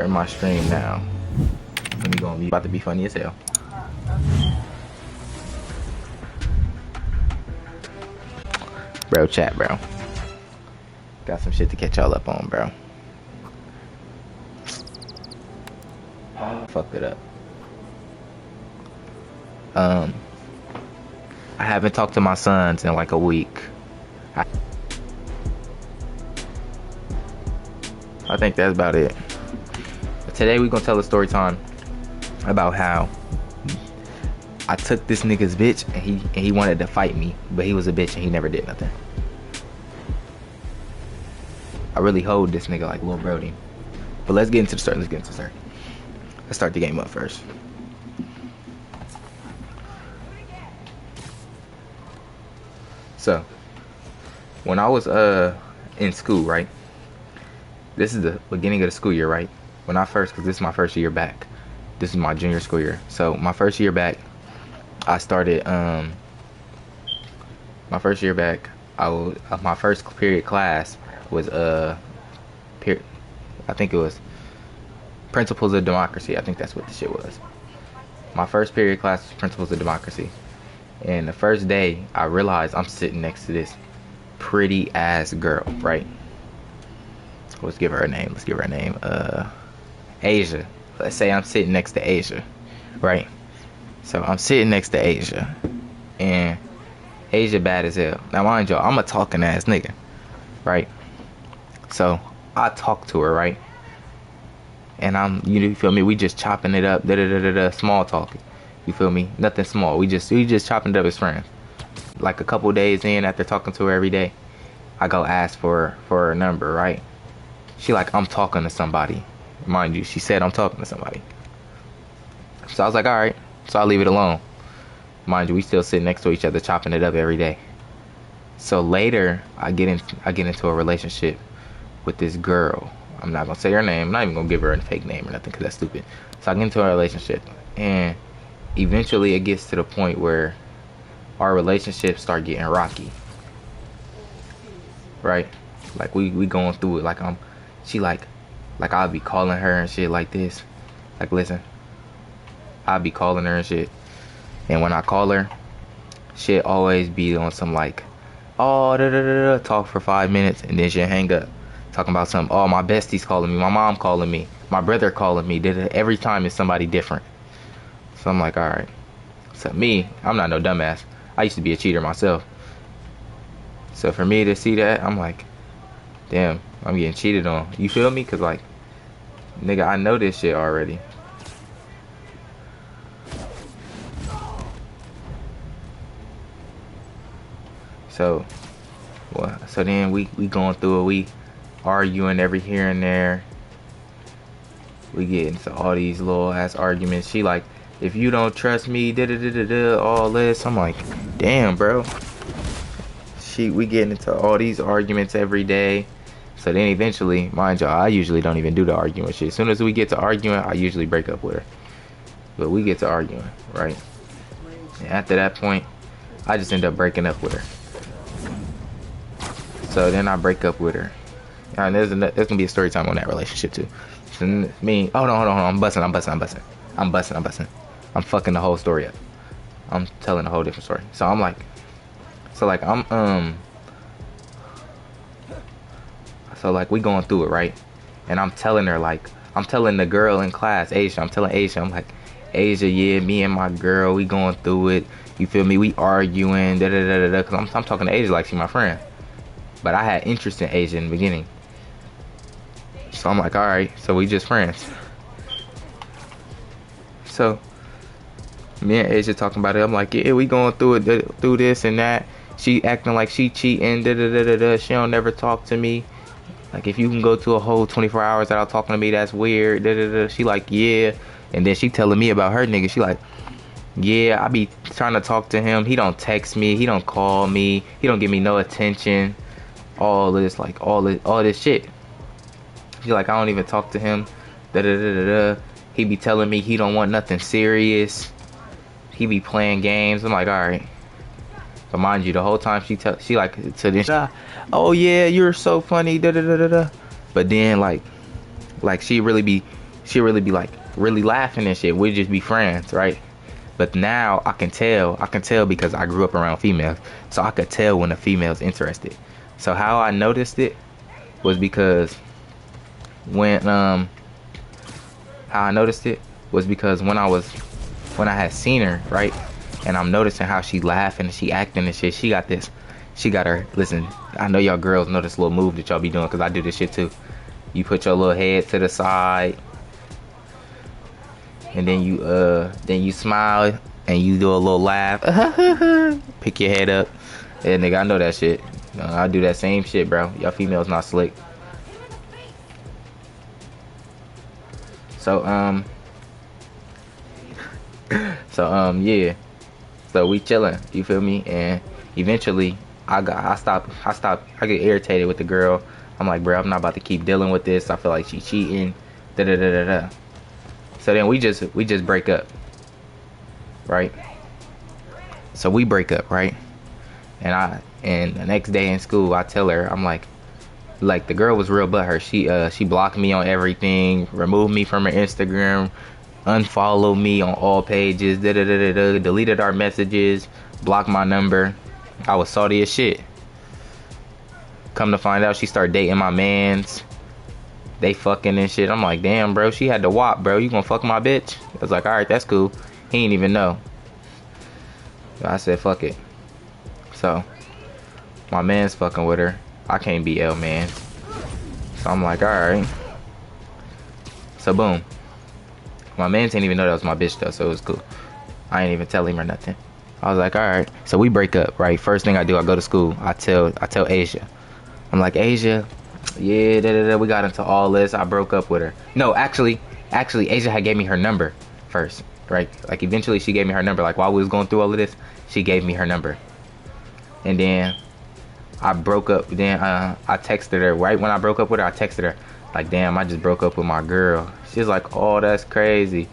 In my stream now. Let me go on mute. About to be funny as hell. Bro, chat, bro. Got some shit to catch y'all up on, bro. Fucked it up. I haven't talked to my sons in like a week. I think that's about it. But today we gonna tell a story time about how I took this nigga's bitch and he wanted to fight me, but he was a bitch and he never did nothing. I really hold this nigga like Lil Brody. But let's get into the story. Let's start the game up first. So, when I was in school, right? This is the beginning of the school year, right? Cause this is my first year back. This is my junior school year. So my first year back, I started my first period class was I think it was Principles of Democracy. I think that's what the shit was. My first period class was Principles of Democracy. And the first day, I realized I'm sitting next to this pretty ass girl, right? Let's give her a name. Asia. Let's say I'm sitting next to Asia, right? So I'm sitting next to Asia, and Asia bad as hell. Now mind y'all, I'm a talking ass nigga, right? So I talk to her, right? And you feel me? We just chopping it up, small talking. You feel me? Nothing small. We just chopping it up as friends. Like a couple days in, after talking to her every day, I go ask for her number, right? She like, I'm talking to somebody. Mind you, she said I'm talking to somebody. So I was like, all right. So I leave it alone. Mind you, we still sit next to each other, chopping it up every day. So later, I get into a relationship with this girl. I'm not gonna say her name. I'm not even gonna give her a fake name or nothing, because that's stupid. So I get into a relationship, and eventually it gets to the point where our relationship start getting rocky, right? Like we going through it. Like I'll be calling her and shit like this. Like, listen, I'll be calling her and shit, and when I call her, shit always be on some like, oh, talk for 5 minutes, and then she'll hang up, talking about something. Oh, my bestie's calling me, my mom calling me, my brother calling me. Every time it's somebody different. So I'm like, all right. So me, I'm not no dumbass. I used to be a cheater myself. So for me to see that, I'm like, damn, I'm getting cheated on. You feel me? Cause like, nigga, I know this shit already. So then we going through it. We arguing every here and there. We get into all these little ass arguments. She like, if you don't trust me, all this. I'm like, damn, bro. We getting into all these arguments every day. So then eventually, mind y'all, I usually don't even do the arguing shit. As soon as we get to arguing, I usually break up with her. But we get to arguing, right? And after that point, I just end up breaking up with her. So then I break up with her. And there's gonna be a story time on that relationship too. So me, hold on. I'm busting. I'm fucking the whole story up. I'm telling a whole different story. So I'm like, we going through it, right? And I'm telling the girl in class, Asia, I'm like, Asia, yeah, me and my girl, we going through it. You feel me? We arguing, cause I'm talking to Asia like she my friend. But I had interest in Asia in the beginning. So I'm like, all right, so we just friends. So me and Asia talking about it. I'm like, yeah, we going through it, through this and that. She acting like she cheating, She don't never talk to me. Like, if you can go to a whole 24 hours without talking to me, that's weird. She like, yeah. And then she telling me about her nigga. She like, yeah, I be trying to talk to him. He don't text me. He don't call me. He don't give me no attention. All this shit. She like, I don't even talk to him. He be telling me he don't want nothing serious. He be playing games. I'm like, all right. But mind you, the whole time she like to this, oh yeah, you're so funny. But then like she really be She'll really be like really laughing and shit. We'd just be friends, right? But now I can tell because I grew up around females. So I could tell when a female's interested. So how I noticed it was because when how I noticed it was because when I had seen her, right? And I'm noticing how she laughing and she acting and shit. She got her, listen, I know y'all girls know this little move that y'all be doing because I do this shit too. You put your little head to the side and then you smile and you do a little laugh. Pick your head up. Yeah, nigga, I know that shit. I do that same shit, bro. Y'all females not slick. So yeah. So we chilling, you feel me? And eventually I get irritated with the girl. I'm like, bro, I'm not about to keep dealing with this. I feel like she cheating. Da da da da da. So then we just break up. Right? So we break up, right? And the next day in school I tell her, I'm like the girl was real butthurt. She blocked me on everything, removed me from her Instagram, unfollowed me on all pages, deleted our messages, blocked my number. I was salty as shit. Come to find out, she started dating my mans. They fucking and shit. I'm like, damn, bro, she had the wop, bro. You gonna fuck my bitch? I was like, alright, that's cool. He ain't even know. I said, fuck it. So, my man's fucking with her. I can't be L, man. So I'm like, alright. So, boom. My man didn't even know that was my bitch, though, so it was cool. I ain't even tell him or nothing. I was like, alright. So, we break up, right? First thing I do, I go to school. I tell Asia. I'm like, Asia, yeah, we got into all this. I broke up with her. No, actually, Asia had gave me her number first, right? Like, eventually, she gave me her number. Like, while we was going through all of this, she gave me her number. And then I broke up. Then I texted her. Right when I broke up with her, I texted her. Like, damn, I just broke up with my girl. She's like, oh, that's crazy.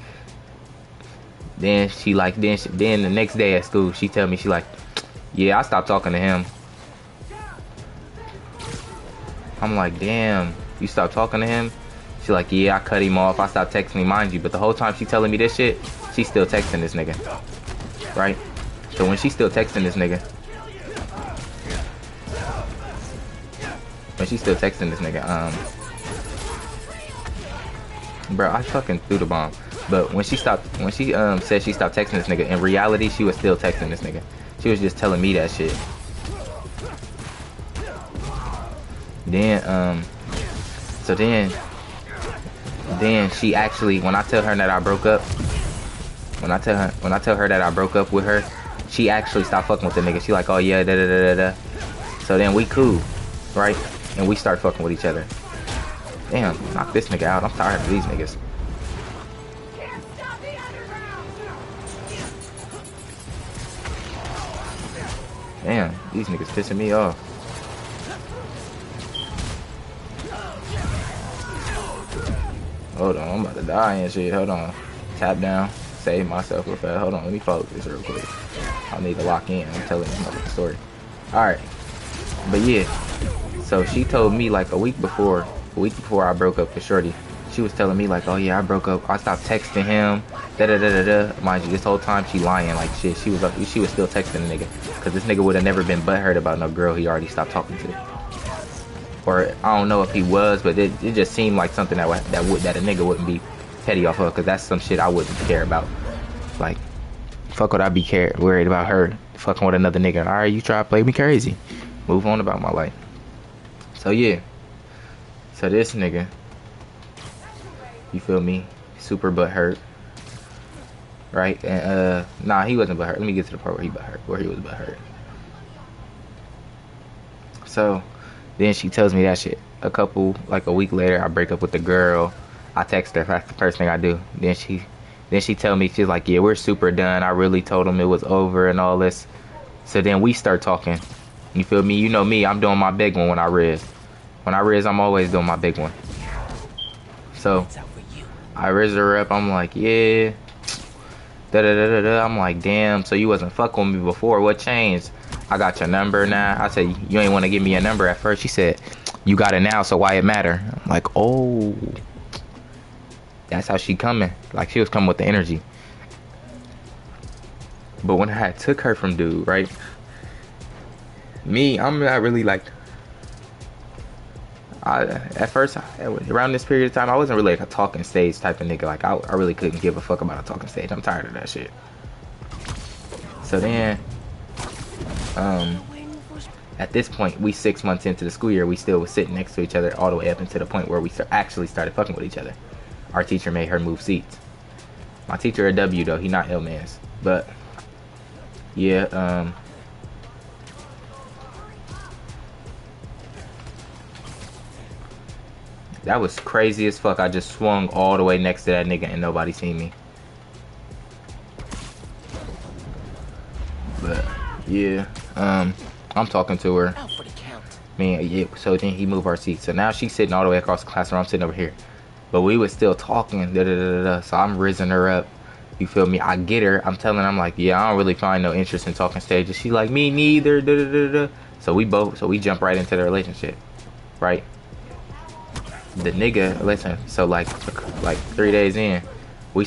Then then the next day at school, she tell me, she like, yeah, I stopped talking to him. I'm like, damn, you stopped talking to him? She like, yeah, I cut him off. I stopped texting him, mind you. But the whole time she telling me this shit, she's still texting this nigga. Right? So when she's still texting this nigga, bro, I fucking threw the bomb. But when she said she stopped texting this nigga, in reality, she was still texting this nigga. She was just telling me that shit. Then, so then she actually, when I tell her that I broke up, when I tell her that I broke up with her, she actually stopped fucking with the nigga. She like, oh yeah, da da da da da. So then we cool, right? And we start fucking with each other. Damn, knock this nigga out. I'm tired of these niggas. Damn, these niggas pissing me off. Hold on, I'm about to die and shit. Hold on. Tap down. Save myself real fast. Hold on, let me focus real quick. I need to lock in. I'm telling you the story. Alright. But yeah. So she told me like a week before I broke up with Shorty. She was telling me like, oh yeah, I broke up. I stopped texting him. Da da da da da. Mind you, this whole time she lying like shit. She was still texting the nigga. Cause this nigga would have never been butthurt about no girl he already stopped talking to. Or I don't know if he was, but it just seemed like something that a nigga wouldn't be petty off of, cause that's some shit I wouldn't care about. Like, fuck would I be worried about her fucking with another nigga? All right, you try to play me crazy. Move on about my life. So yeah. So this nigga, you feel me? Super butthurt, right? And nah, he wasn't butthurt. Let me get to the part where he was butthurt. So then she tells me that shit. A week later, I break up with the girl. I text her. That's the first thing I do. Then she tell me, she's like, yeah, we're super done. I really told him it was over and all this. So then we start talking. You feel me? You know me. I'm doing my big one when I riz. When I riz, I'm always doing my big one. So I riz her up. I'm like, yeah. Da da da da da. I'm like, damn. So you wasn't fucking with me before. What changed? I got your number now. I said, you ain't want to give me a number at first. She said, you got it now, so why it matter? I'm like, oh. That's how she coming. Like, she was coming with the energy. But when I had took her from dude, right? Me, I'm not really like. At first, around this period of time, I wasn't really like a talking stage type of nigga. Like, I really couldn't give a fuck about a talking stage. I'm tired of that shit. So then, at this point, we 6 months into the school year, we still was sitting next to each other all the way up until the point where we actually started fucking with each other. Our teacher made her move seats. My teacher a W though, he not L-Mans. But yeah, that was crazy as fuck. I just swung all the way next to that nigga and nobody seen me. But yeah, I'm talking to her. Man, yeah, so then he moved our seats. So now she's sitting all the way across the classroom. I'm sitting over here. But we was still talking. So I'm rizzing her up. You feel me? I get her. I'm telling her, I'm like, yeah, I don't really find no interest in talking stages. She like, me neither. So we jump right into the relationship. Right? The nigga, listen, so like 3 days in, we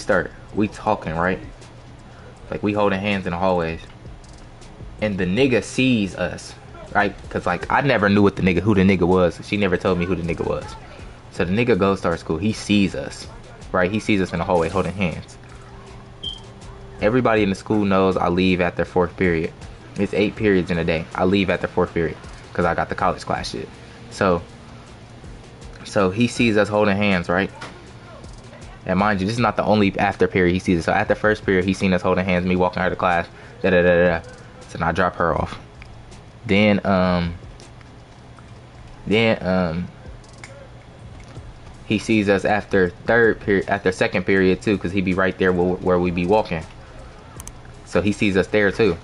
talking, right? Like, we holding hands in the hallways. And the nigga sees us. Right? Because, like, I never knew who the nigga was. She never told me who the nigga was. So the nigga goes to our school. He sees us. Right? He sees us in the hallway holding hands. Everybody in the school knows I leave after 4th period. It's 8 periods in a day. I leave after 4th period. Because I got the college class shit. So he sees us holding hands, right? And mind you, this is not the only after period he sees us. So after 1st period, he seen us holding hands, me walking her to class. So now I drop her off. Then he sees us after 2nd period too, because he be right there where we be walking. So he sees us there too.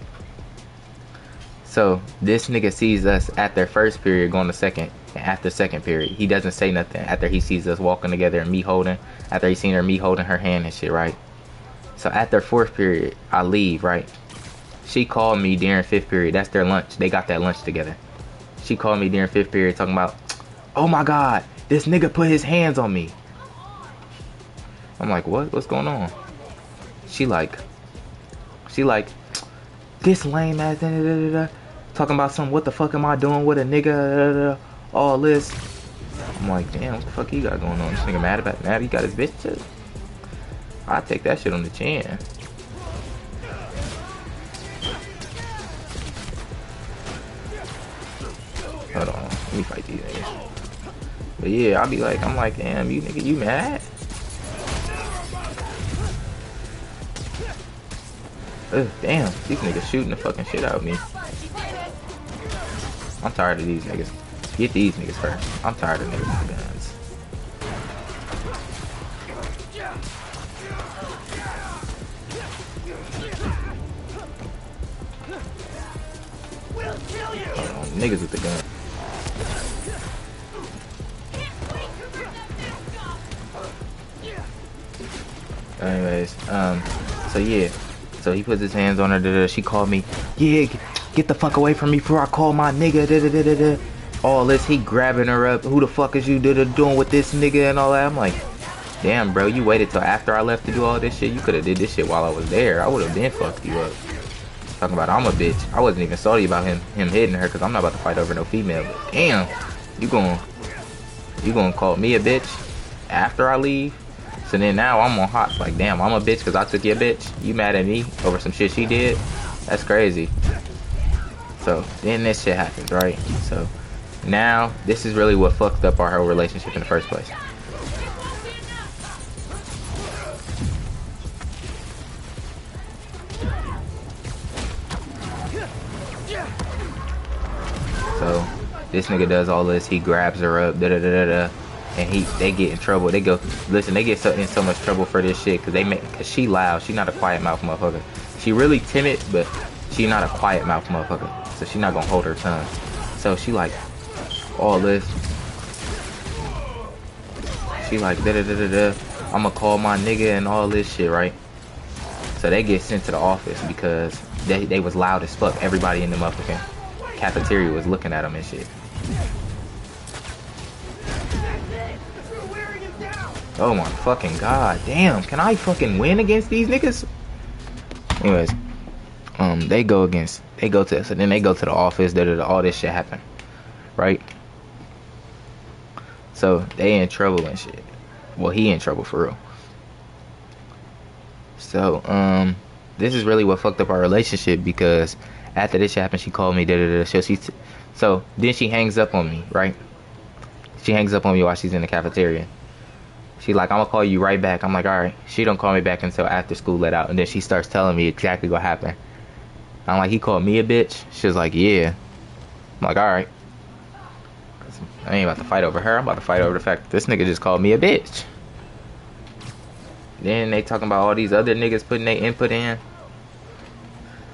So this nigga sees us after 1st period going to 2nd, and after 2nd period he doesn't say nothing after he sees us walking together and after he seen me holding her hand and shit, right? So after 4th period I leave, right? She called me during 5th period. That's their lunch. They got that lunch together. She called me during 5th period talking about, oh my god, this nigga put his hands on me. I'm like, what? What's going on? She like, this lame ass talking about some, what the fuck am I doing with a nigga, all this. I'm like, damn, what the fuck he got going on? This nigga mad he got his bitch too? I take that shit on the chin. Hold on, let me fight these niggas. But yeah, I'm like, damn, you nigga, you mad? Ugh, damn, these niggas shooting the fucking shit out of me. I'm tired of these niggas. Get these niggas first. I'm tired of niggas with guns. Hold on, niggas with the gun. Anyways, so yeah. So he puts his hands on her, she called me, yeah, get the fuck away from me before I call my nigga, all this, he grabbing her up, who the fuck is you doing with this nigga and all that. I'm like, damn bro, you waited till after I left to do all this shit? You could have did this shit while I was there. I would have been fucked you up. Talking about I'm a bitch. I wasn't even salty about him hitting her, because I'm not about to fight over no female. But damn, you gonna call me a bitch after I leave? So then now I'm on hot, like, damn, I'm a bitch because I took your bitch. You mad at me over some shit she did? That's crazy. So then this shit happens, right? So now this is really what fucked up our whole relationship in the first place. So this nigga does all this. He grabs her up, and they get in trouble. They get in so much trouble for this shit because she loud. She not a quiet mouth motherfucker. She really timid, but she not a quiet mouth motherfucker. So she not gonna hold her tongue. So she like all this. She like I'ma call my nigga and all this shit, right? So they get sent to the office because they was loud as fuck. Everybody in the motherfucking cafeteria was looking at them and shit. Oh my fucking god. Damn, can I fucking win against these niggas? Anyways, so then they go to the office, all this shit happen. Right? So they in trouble and shit. Well, he in trouble for real. So, this is really what fucked up our relationship because after this shit happened, she called me, so then she hangs up on me, right? She hangs up on me while she's in the cafeteria. She like, I'm gonna call you right back. I'm like, alright. She don't call me back until after school let out. And then she starts telling me exactly what happened. I'm like, he called me a bitch? She was like, yeah. I'm like, alright. I ain't about to fight over her. I'm about to fight over the fact that this nigga just called me a bitch. Then they talking about all these other niggas putting their input in.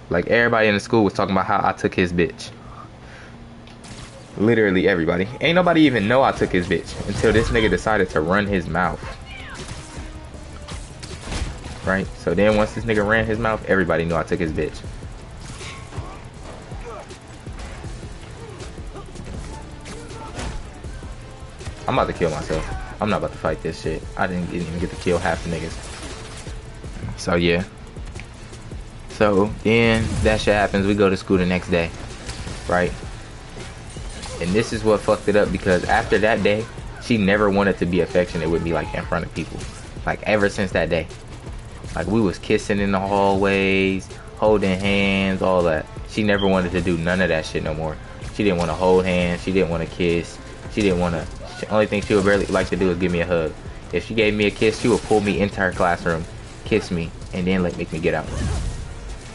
Like, everybody in the school was talking about how I took his bitch. Literally everybody. Ain't nobody even know I took his bitch until this nigga decided to run his mouth. Right? So then once this nigga ran his mouth, everybody knew I took his bitch. I'm about to kill myself. I'm not about to fight this shit. I didn't even get to kill half the niggas. So yeah. So then that shit happens. We go to school the next day. Right? And this is what fucked it up because after that day, she never wanted to be affectionate with me like in front of people. Like ever since that day. Like we was kissing in the hallways, holding hands, all that. She never wanted to do none of that shit no more. She didn't want to hold hands. She didn't want to kiss. She didn't want to. The only thing she would barely like to do is give me a hug. If she gave me a kiss, she would pull me into her classroom, kiss me, and then make me get out.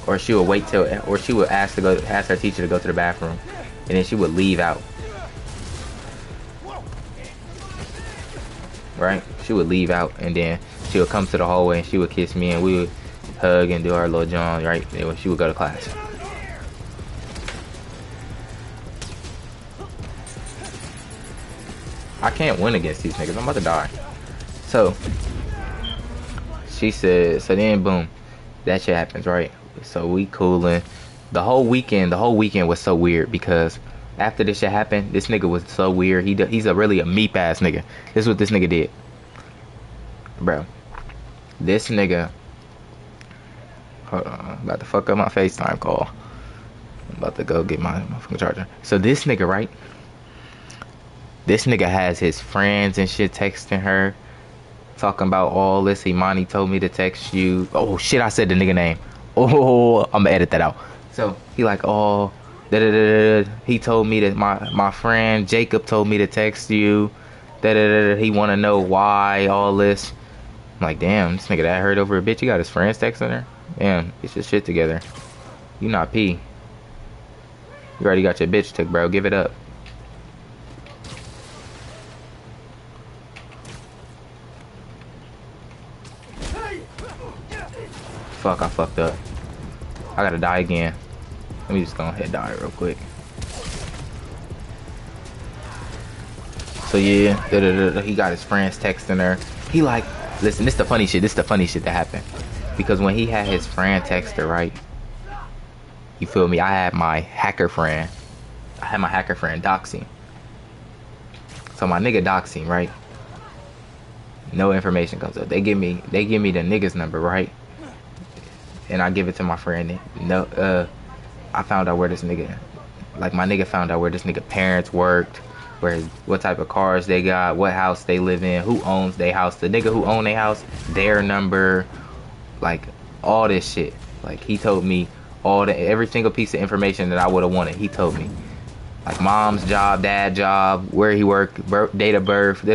Or she would wait till, or she would ask her teacher to go to the bathroom, and then she would leave out. Right? She would leave out, and then she would come to the hallway, and she would kiss me, and we would hug and do our little John. Right? And she would go to class. I can't win against these niggas. I'm about to die. So, she said, so then boom, that shit happens, right? So we cooling. The whole weekend was so weird because after this shit happened, this nigga was so weird. He's really a meep ass nigga. This is what this nigga did. Bro. This nigga, hold on, I'm about to fuck up my FaceTime call. I'm about to go get my fucking charger. So this nigga, right? This nigga has his friends and shit texting her, talking about all this. Imani told me to text you. Oh shit, I said the nigga name. Oh, I'm gonna edit that out. So he like, oh, he told me that my friend Jacob told me to text you. He want to know why all this. I'm like, damn, this nigga that hurt over a bitch. You got his friends texting her. Damn, get your shit together. You not P. You already got your bitch took, bro. Give it up. Fuck, I fucked up. I gotta die again. Let me just go ahead and die real quick. So yeah, he got his friends texting her. He like, listen, this the funny shit. This the funny shit that happened. Because when he had his friend text her, right? You feel me? I had my hacker friend Doxy. So my nigga Doxy, right? No information comes up. They give me the nigga's number, right? And I give it to my friend. No, I found out where this nigga, like my nigga found out where this nigga parents worked, what type of cars they got, what house they live in, who owns their house, the nigga who owned their house, their number, like all this shit. Like he told me every single piece of information that I would have wanted. He told me, like mom's job, dad job, where he worked, date of birth,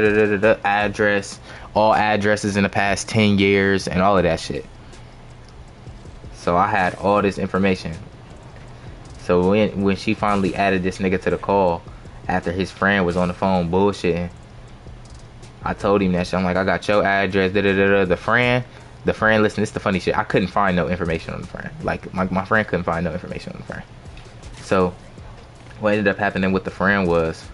address, all addresses in the past 10 years, and all of that shit. So I had all this information. So when she finally added this nigga to the call after his friend was on the phone bullshitting, I told him that shit. I'm like, I got your address, The friend, listen, this is the funny shit. I couldn't find no information on the friend. Like my friend couldn't find no information on the friend. So what ended up happening with the friend was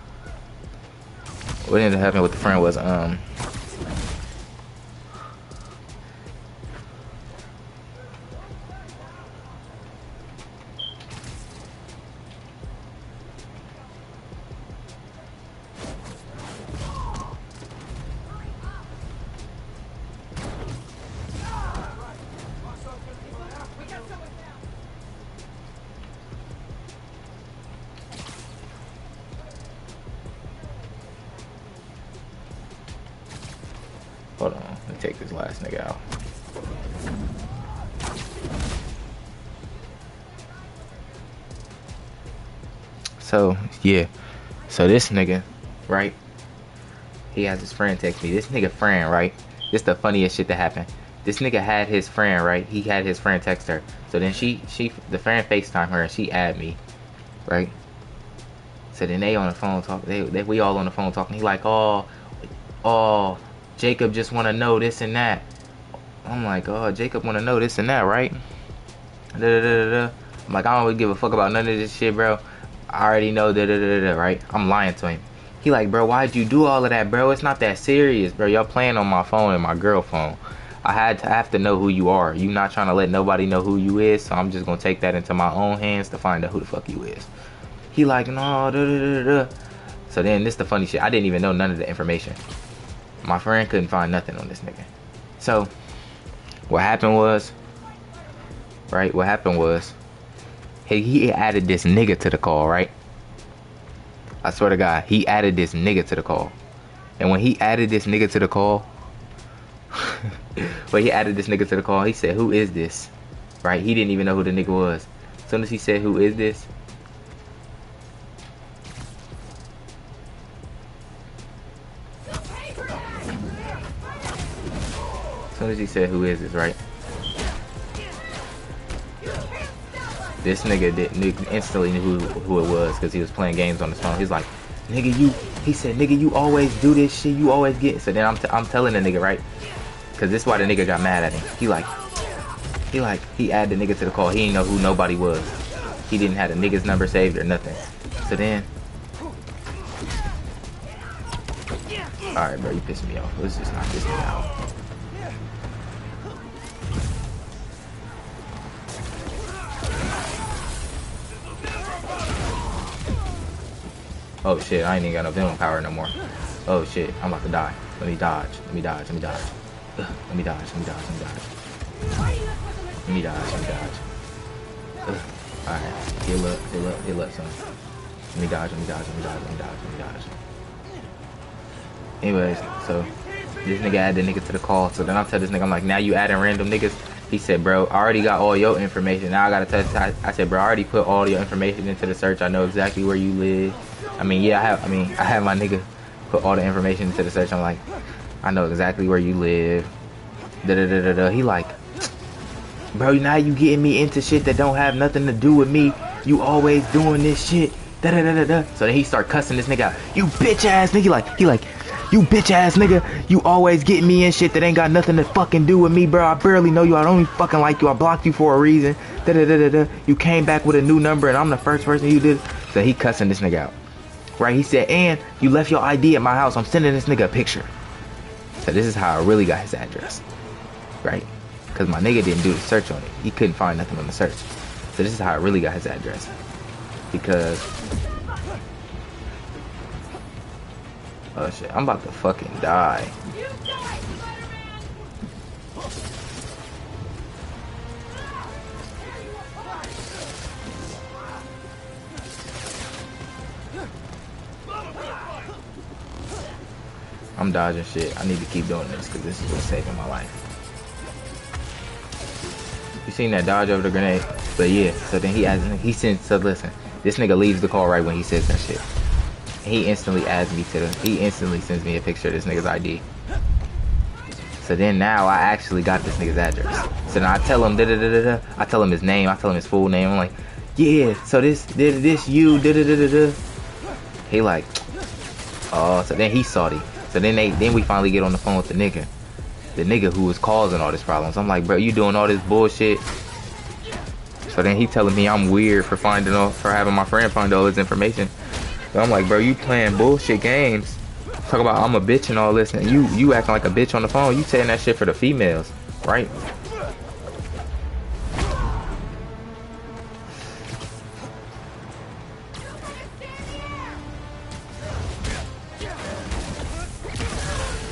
take this last nigga out. So, yeah. So this nigga, right? He has his friend text me. This nigga friend, right? This the funniest shit that happened. This nigga had his friend, right? He had his friend text her. So then the friend FaceTime her and she add me, right? So then they on the phone talking. We all on the phone talking. He like, oh, Jacob just want to know this and that. I'm like, oh, Jacob want to know this and that, right? I'm like, I don't really give a fuck about none of this shit, bro. I already know right? I'm lying to him. He like, bro, why'd you do all of that, bro? It's not that serious, bro. Y'all playing on my phone and my girl phone. I have to know who you are. You not trying to let nobody know who you is, so I'm just gonna take that into my own hands to find out who the fuck you is. He like, no, So then this the funny shit. I didn't even know none of the information. My friend couldn't find nothing on this nigga. So what happened was, right? What happened was, he added this nigga to the call, right? I swear to God, he added this nigga to the call. And when he added this nigga to the call, he said, who is this? Right? He didn't even know who the nigga was. As soon as he said, who is this? As soon as he said, who is this, right? This nigga instantly knew who it was because he was playing games on his phone. He's like, nigga, he said, nigga, you always do this shit. You always get. So then I'm telling the nigga, right? Because this is why the nigga got mad at him. He added the nigga to the call. He didn't know who nobody was. He didn't have the nigga's number saved or nothing. So then, alright, bro, you pissing me off. Let's just knock this nigga out. Oh shit, I ain't even got no venom power no more. Oh shit, I'm about to die. Let me dodge. Let me dodge. Let me dodge. Let me dodge. Let me dodge. Let me dodge. Let me dodge. Let me dodge. Alright, heal up, son. Let me dodge. Let me dodge. Let me dodge. Let me dodge. Let me dodge. Anyways, so this nigga added the nigga to the call. So then I tell this nigga, I'm like, now you adding random niggas? He said, bro, I already got all your information. Now I gotta touch. I said, bro, I already put all your information into the search. I know exactly where you live. I have my nigga put all the information into the search. I'm like, I know exactly where you live. He like, bro, now you getting me into shit that don't have nothing to do with me. You always doing this shit. So then he start cussing this nigga out. You bitch ass nigga. He like, you bitch ass nigga. You always getting me in shit that ain't got nothing to fucking do with me, bro. I barely know you. I don't even fucking like you. I blocked you for a reason. You came back with a new number and I'm the first person you did. So he cussing this nigga out. Right, he said, and you left your ID at my house. I'm sending this nigga a picture. So this is how I really got his address. Right? Because my nigga didn't do the search on it. He couldn't find nothing on the search. So this is how I really got his address. Because, oh shit, I'm about to fucking die. I'm dodging shit. I need to keep doing this because this is what's saving my life. You seen that dodge over the grenade? But yeah, so then so listen, this nigga leaves the call right when he says that shit. He instantly he instantly sends me a picture of this nigga's ID. So then now I actually got this nigga's address. So then I tell him I tell him his name, I tell him his full name. I'm like, yeah, so this you He like, oh, so then he salty. So then we finally get on the phone with the nigga who was causing all these problems. I'm like, bro, you doing all this bullshit. So then he telling me I'm weird for having my friend find all this information. So I'm like, bro, you playing bullshit games. Talk about I'm a bitch and all this, and you acting like a bitch on the phone. You saying that shit for the females, right?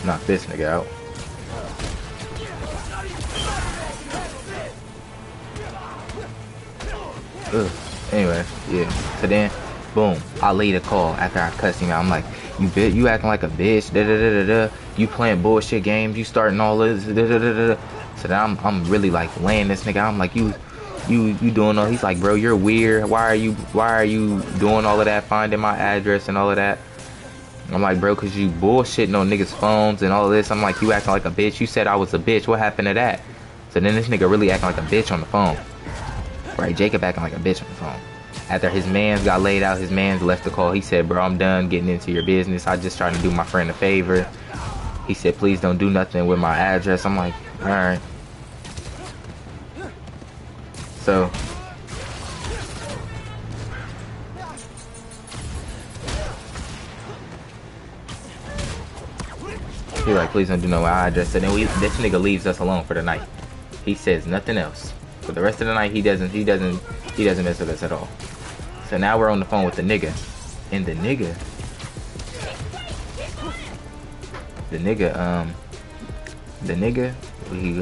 Knock this nigga out. Ugh. Anyway, yeah. So then, boom. I laid a call after I cussed him out. I'm like, You acting like a bitch. Da da da da da. You playing bullshit games. You starting all this. Da da da da. So then I'm really like laying this nigga. I'm like you doing all. He's like, bro, you're weird. Why are you doing all of that? Finding my address and all of that. I'm like, bro, cause you bullshitting on niggas' phones and all of this. I'm like, you acting like a bitch. You said I was a bitch. What happened to that? So then this nigga really acting like a bitch on the phone. Right, Jacob acting like a bitch on the phone. After his mans got laid out, his mans left the call. He said, bro, I'm done getting into your business. I just trying to do my friend a favor. He said, please don't do nothing with my address. I'm like, all right. So he like, please don't do no address. And then this nigga leaves us alone for the night. He says nothing else. For the rest of the night, he doesn't mess with us at all. So now we're on the phone with the nigga. And the nigga,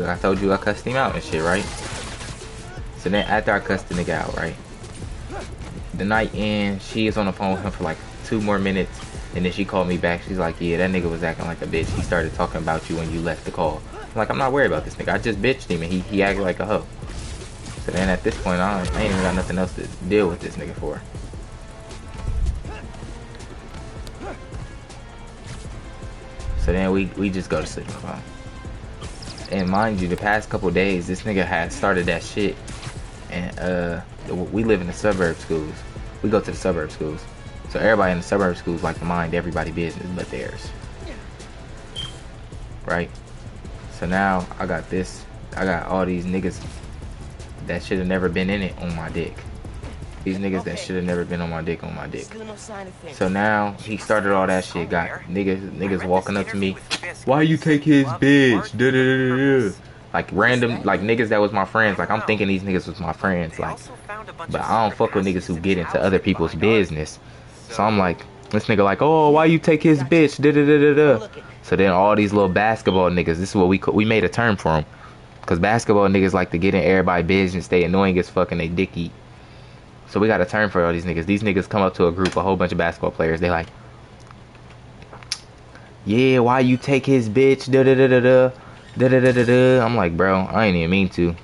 I told you I cussed him out and shit, right? So then after I cussed the nigga out, right? The night ends, she is on the phone with him for like 2 more minutes. And then she called me back. She's like, yeah, that nigga was acting like a bitch. He started talking about you when you left the call. I'm like, I'm not worried about this nigga. I just bitched him and he acted like a hoe. So then at this point, I ain't even got nothing else to deal with this nigga for. So then we just go to sleep. And mind you, the past couple days, this nigga had started that shit. And we live in the suburb schools. We go to the suburb schools. So everybody in the suburb schools like to mind everybody's business but theirs. Right? So now I got all these niggas that should have never been in it on my dick. These niggas that should have never been on my dick. So now he started all that shit. Got niggas walking up to me. Why you take his bitch? Da, da, da, da. Like random, like niggas that was my friends. Like I'm thinking these niggas was my friends. Like, but I don't fuck with niggas who get into other people's business. So I'm like, this nigga like, oh, why you take his bitch? Da da da da da. So then all these little basketball niggas. This is what we made a term for them. Cause basketball niggas like to get in everybody's business. They annoying as fuck and they dick eat. So we got a term for all these niggas. These niggas come up to a group, a whole bunch of basketball players. They like, yeah, why you take his bitch? Da da da da da da da da da da. I'm like, bro, I ain't even mean to.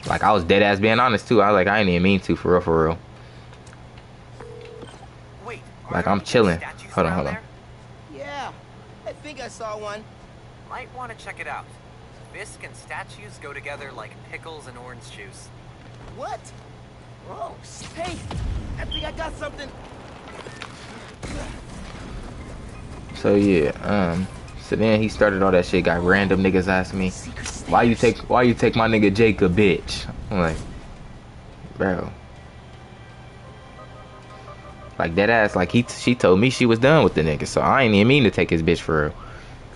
Like I was dead ass being honest too. I was like, I ain't even mean to, for real, for real. Wait, like I'm chilling. Hold on. Yeah, I think I saw one. Might want to check it out. Bisque and statues go together like pickles and orange juice. What? Oh, hey, I think I got something. So yeah, so then he started all that shit. Got random niggas asking me, why you take my nigga Jake a bitch? I'm like, bro, like that ass. Like she told me she was done with the nigga, so I ain't even mean to take his bitch for real.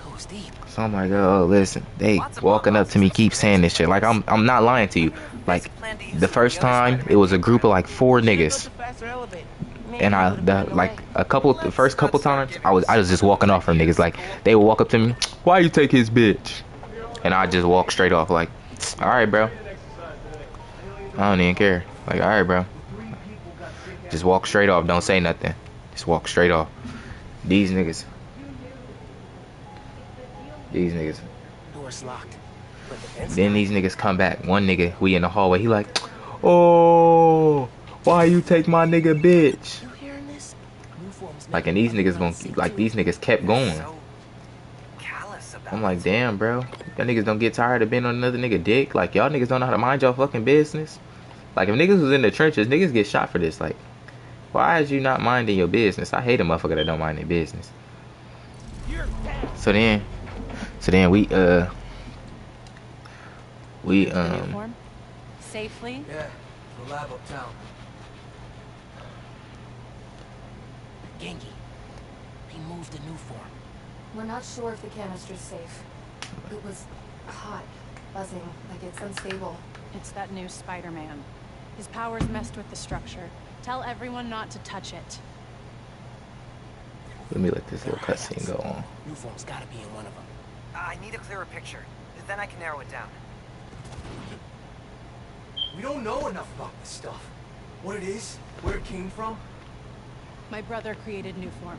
Goes deep. So I'm like, oh, listen, they walking up to me, keep saying this shit. Like I'm not lying to you. Like the first time, it was a group of like 4 niggas, and the first couple times, I was just walking off from niggas. Like they would walk up to me, why you take his bitch? And I just walk straight off. Like, all right, bro. I don't even care. Like, all right, bro. Just walk straight off. Don't say nothing. Just walk straight off. These niggas. Door's locked. Then these niggas come back. One nigga, we in the hallway. He like, oh, why you take my nigga bitch? You hearing this? Like, and these niggas these niggas kept going. I'm like, damn, bro. Y'all niggas don't get tired of being on another nigga dick. Like, y'all niggas don't know how to mind y'all fucking business. Like, if niggas was in the trenches, niggas get shot for this. Like, why is you not minding your business? I hate a motherfucker that don't mind their business. So then we safely? Yeah, the lab uptown. Gengi, he moved a new form. We're not sure if the canister's safe. It was hot, buzzing, like it's unstable. It's that new Spider-Man. His powers messed with the structure. Tell everyone not to touch it. Let me let this little cutscene go on. New form's gotta be in one of them. I need a clearer picture. Then I can narrow it down. We don't know enough about this stuff. What it is, where it came from. My brother created new form.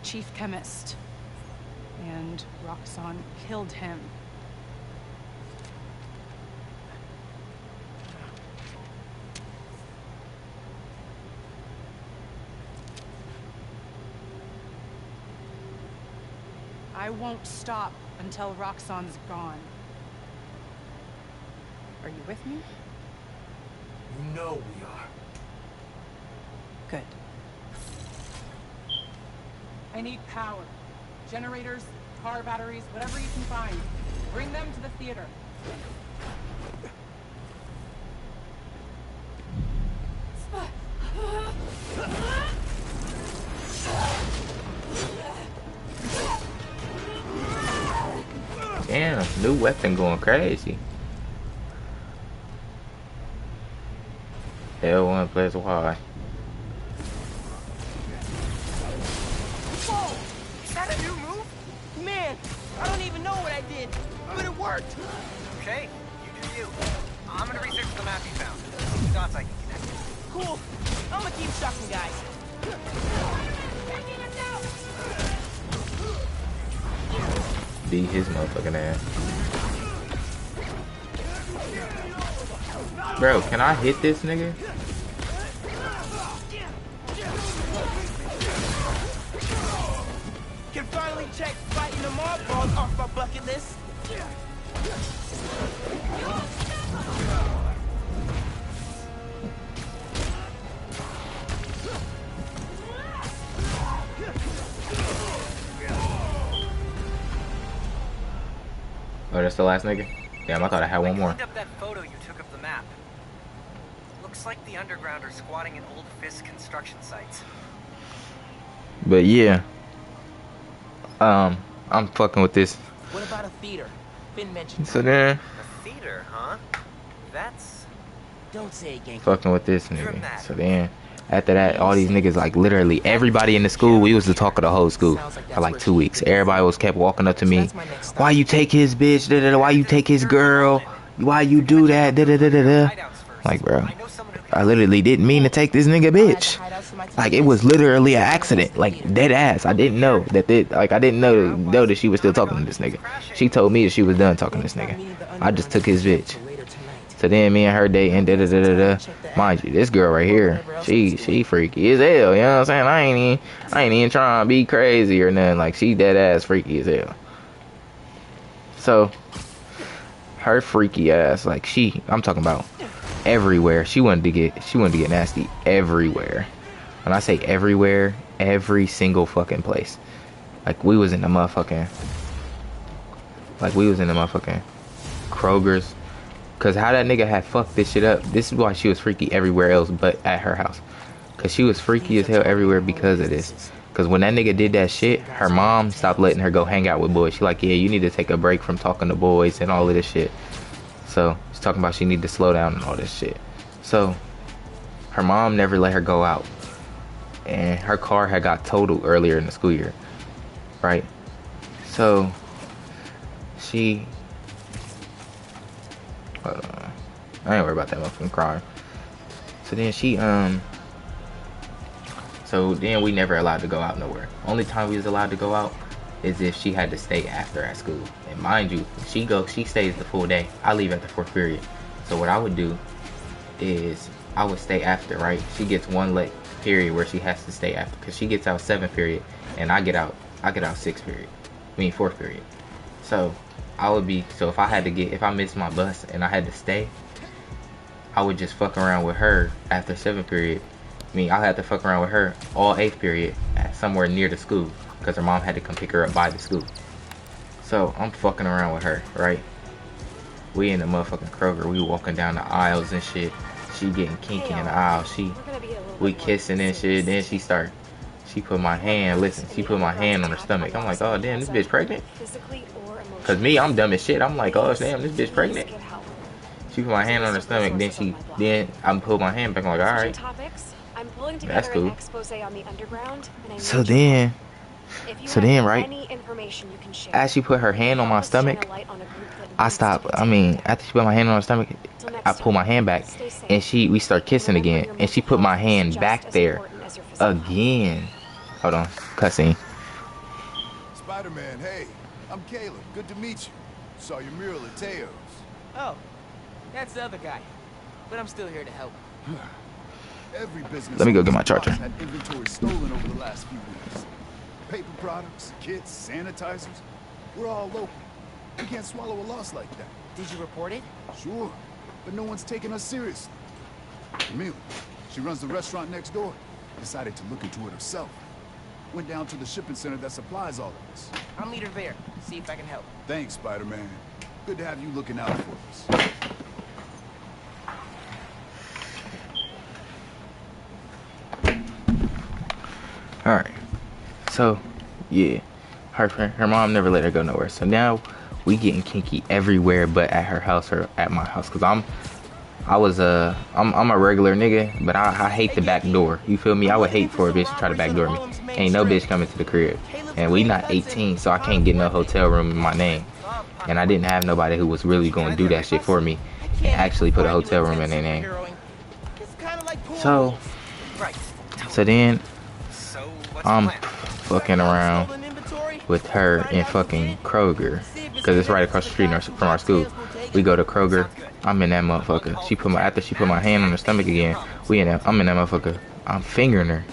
chief chemist. And Roxxon killed him. I won't stop until Roxxon's gone. Are you with me? You know we are. Good. I need power. Generators, car batteries, whatever you can find. Bring them to the theater. Damn, new weapon going crazy. L1 plus Y. Whoa! Is that a new move? Man, I don't even know what I did, but it worked. Okay, you do you. I'm gonna research the map you found. See the dots I can connect. Cool. I'm gonna keep shocking guys. Beat his motherfucking ass. Bro, can I hit this nigga? Can finally check fighting the mob balls off my bucket list. Oh, that's the last nigga? Damn, I thought I had one more. Cleaned up that photo you took of the map. Looks like the underground are squatting in old Fisk construction sites. But yeah. I'm fucking with this. What about a theater? Finn mentioned. So then, A theater, huh? That's... Don't say it, Genki. fucking with this nigga. So then, after that, all these niggas, like literally everybody in the school, we was the talk of the whole school for like 2 weeks. Everybody was kept walking up to me. Why you take his bitch? Da, da, da. Why you take his girl? Why you do that? Da, da, da, da, da. Like, bro, I literally didn't mean to take this nigga bitch. Like, it was literally an accident. Like, dead ass. I didn't know that I didn't know that she was still talking to this nigga. She told me that she was done talking to this nigga. I just took his bitch. So then me and her dating, da da da da da. Mind you, this girl right here, she freaky as hell. You know what I'm saying? I ain't even trying to be crazy or nothing. Like, she dead ass freaky as hell. So her freaky ass, like I'm talking about everywhere. She wanted to get nasty everywhere. When I say everywhere, every single fucking place. Like we was in the motherfucking Kroger's. Cause how that nigga had fucked this shit up. This is why she was freaky everywhere else but at her house. Cause she was freaky as hell everywhere because of this. Cause when that nigga did that shit, her mom stopped letting her go hang out with boys. She like, yeah, you need to take a break from talking to boys and all of this shit. So she's talking about she need to slow down and all this shit. So her mom never let her go out. And her car had got totaled earlier in the school year. Right? So she I ain't worried about that motherfucking crime. So then so then we never allowed to go out nowhere. Only time we was allowed to go out is if she had to stay after at school. And mind you, she stays the full day. I leave at the 4th period. So what I would do is I would stay after, right? She gets one late period where she has to stay after, because she gets out 7th period and I get out 6th period. I mean 4th period. So if I missed my bus and I had to stay, I would just fuck around with her after 7th period. I mean, I had to fuck around with her all 8th period at somewhere near the school, because her mom had to come pick her up by the school. So I'm fucking around with her, right? We in the motherfucking Kroger. We walking down the aisles and shit. She getting kinky in the aisle. We kissing and shit. Then she put my hand on her stomach. I'm like, oh damn, this bitch pregnant? Cause me, I'm dumb as shit. I'm like, oh damn, this bitch pregnant? She put my hand on her stomach. Then I put my hand back. I'm like, all right, that's cool. So then, right, as she put her hand on my stomach, I stopped. I mean, after she put my hand on her stomach, I pull my hand back, and we start kissing again. And she put my hand back there again. Hold on, cussing. Spider-Man, hey. I'm Caleb. Good to meet you. Saw your mural at Teo's. Oh, that's the other guy. But I'm still here to help. Every business Let me go on get my this block charger. had inventory stolen over the last few weeks. Paper products, kits, sanitizers. We're all local. We can't swallow a loss like that. Did you report it? Sure, but no one's taking us seriously. Camille, she runs the restaurant next door. Decided to look into it herself. Went down to the shipping center that supplies all of this. I'll meet her there. See if I can help. Thanks, Spider-Man. Good to have you looking out for us. Alright. So, yeah. Her mom never let her go nowhere. So now we getting kinky everywhere but at her house or at my house. Cause I'm a regular nigga, but I hate the back door. You feel me? I would hate for a bitch to try to backdoor me. Ain't no bitch coming to the crib. And we not 18, so I can't get no hotel room in my name. And I didn't have nobody who was really gonna do that shit for me. And actually put a hotel room in their name. So then I'm fucking around with her in fucking Kroger, cause it's right across the street from our school. We go to Kroger. I'm in that motherfucker. After she put my hand on her stomach again. I'm in that motherfucker. I'm fingering her,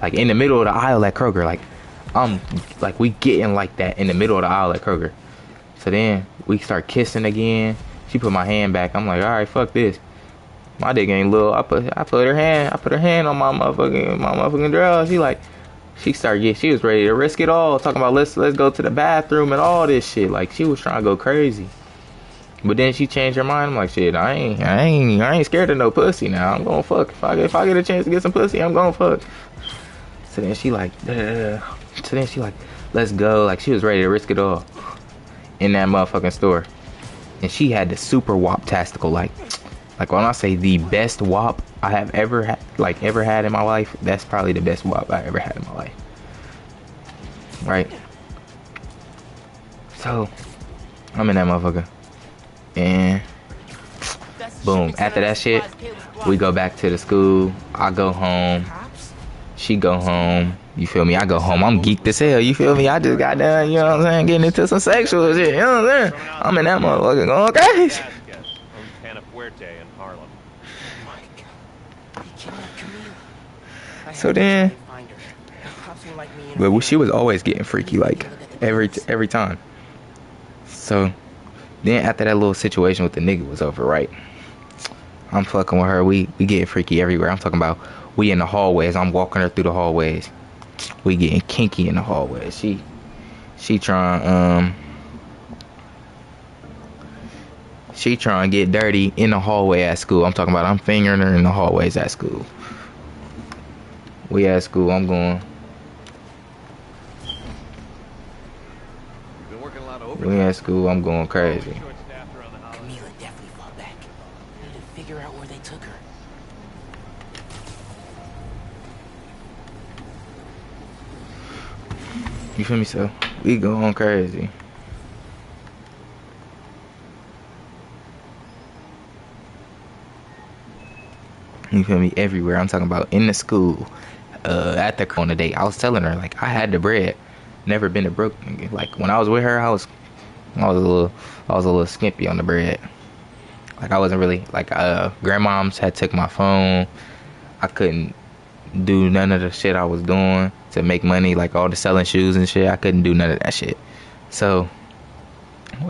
like in the middle of the aisle at Kroger. Like we getting like that in the middle of the aisle at Kroger. So then we start kissing again. She put my hand back. I'm like, all right, fuck this. My dick ain't little. I put her hand on my motherfucking girl. She was ready to risk it all, talking about let's go to the bathroom and all this shit. Like she was trying to go crazy. But then she changed her mind. I'm like, shit, I ain't scared of no pussy now. I'm gonna fuck. If I get a chance to get some pussy, I'm gonna fuck. So then she like, let's go. Like she was ready to risk it all in that motherfucking store. And she had the super WAP tastical, like when I say the best WAP I have ever had in my life, that's probably the best WAP I ever had in my life. Right? So I'm in that motherfucker. And boom, after that shit, we go back to the school. I go home. She go home. You feel me? I go home. I'm geeked as hell. You feel me? I just got done, you know what I'm saying, getting into some sexual shit. You know what I'm saying? I'm in that motherfucker going crazy. So then, but she was always getting freaky, like every time. So then after that little situation with the nigga was over, right? I'm fucking with her. We getting freaky everywhere. I'm talking about we in the hallways. I'm walking her through the hallways. We getting kinky in the hallways. She trying to get dirty in the hallway at school. I'm talking about I'm fingering her in the hallways at school. We at school. I'm going. We at school. I'm going crazy. Camila definitely fought back. We need to figure out where they took her. You feel me? So we going crazy. You feel me? Everywhere. I'm talking about in the school, at the on the date. I was telling her like I had the bread, never been a broke nigga. Like when I was with her, I was a little skimpy on the bread. Like I wasn't really like grandmoms had took my phone. I couldn't do none of the shit I was doing to make money, like all the selling shoes and shit. I couldn't do none of that shit. So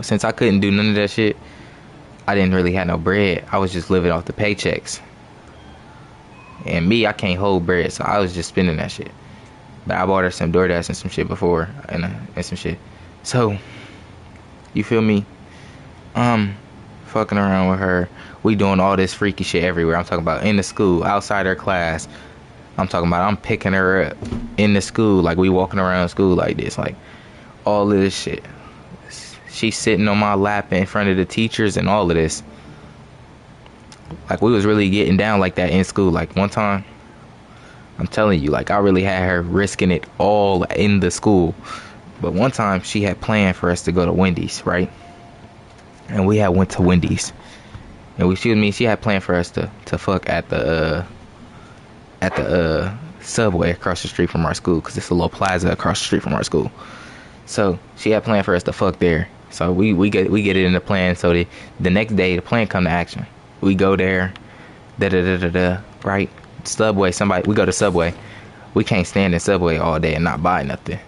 since I couldn't do none of that shit, I didn't really have no bread. I was just living off the paychecks. And me, I can't hold bread, so I was just spending that shit. But I bought her some DoorDash and some shit before, and some shit. So, you feel me? Fucking around with her. We doing all this freaky shit everywhere. I'm talking about in the school, outside her class. I'm talking about I'm picking her up in the school, like we walking around school like this, like all of this shit. She's sitting on my lap in front of the teachers and all of this. Like we was really getting down like that in school. Like one time, I'm telling you, like I really had her risking it all in the school. But one time she had planned for us to go to Wendy's, right? And we had went to Wendy's. And she had planned for us to fuck at the Subway across the street from our school, because it's a little plaza across the street from our school. So she had planned for us to fuck there. So we get it in the plan. So the next day the plan come to action. We go there, right? Subway. We go to Subway. We can't stand in Subway all day and not buy nothing.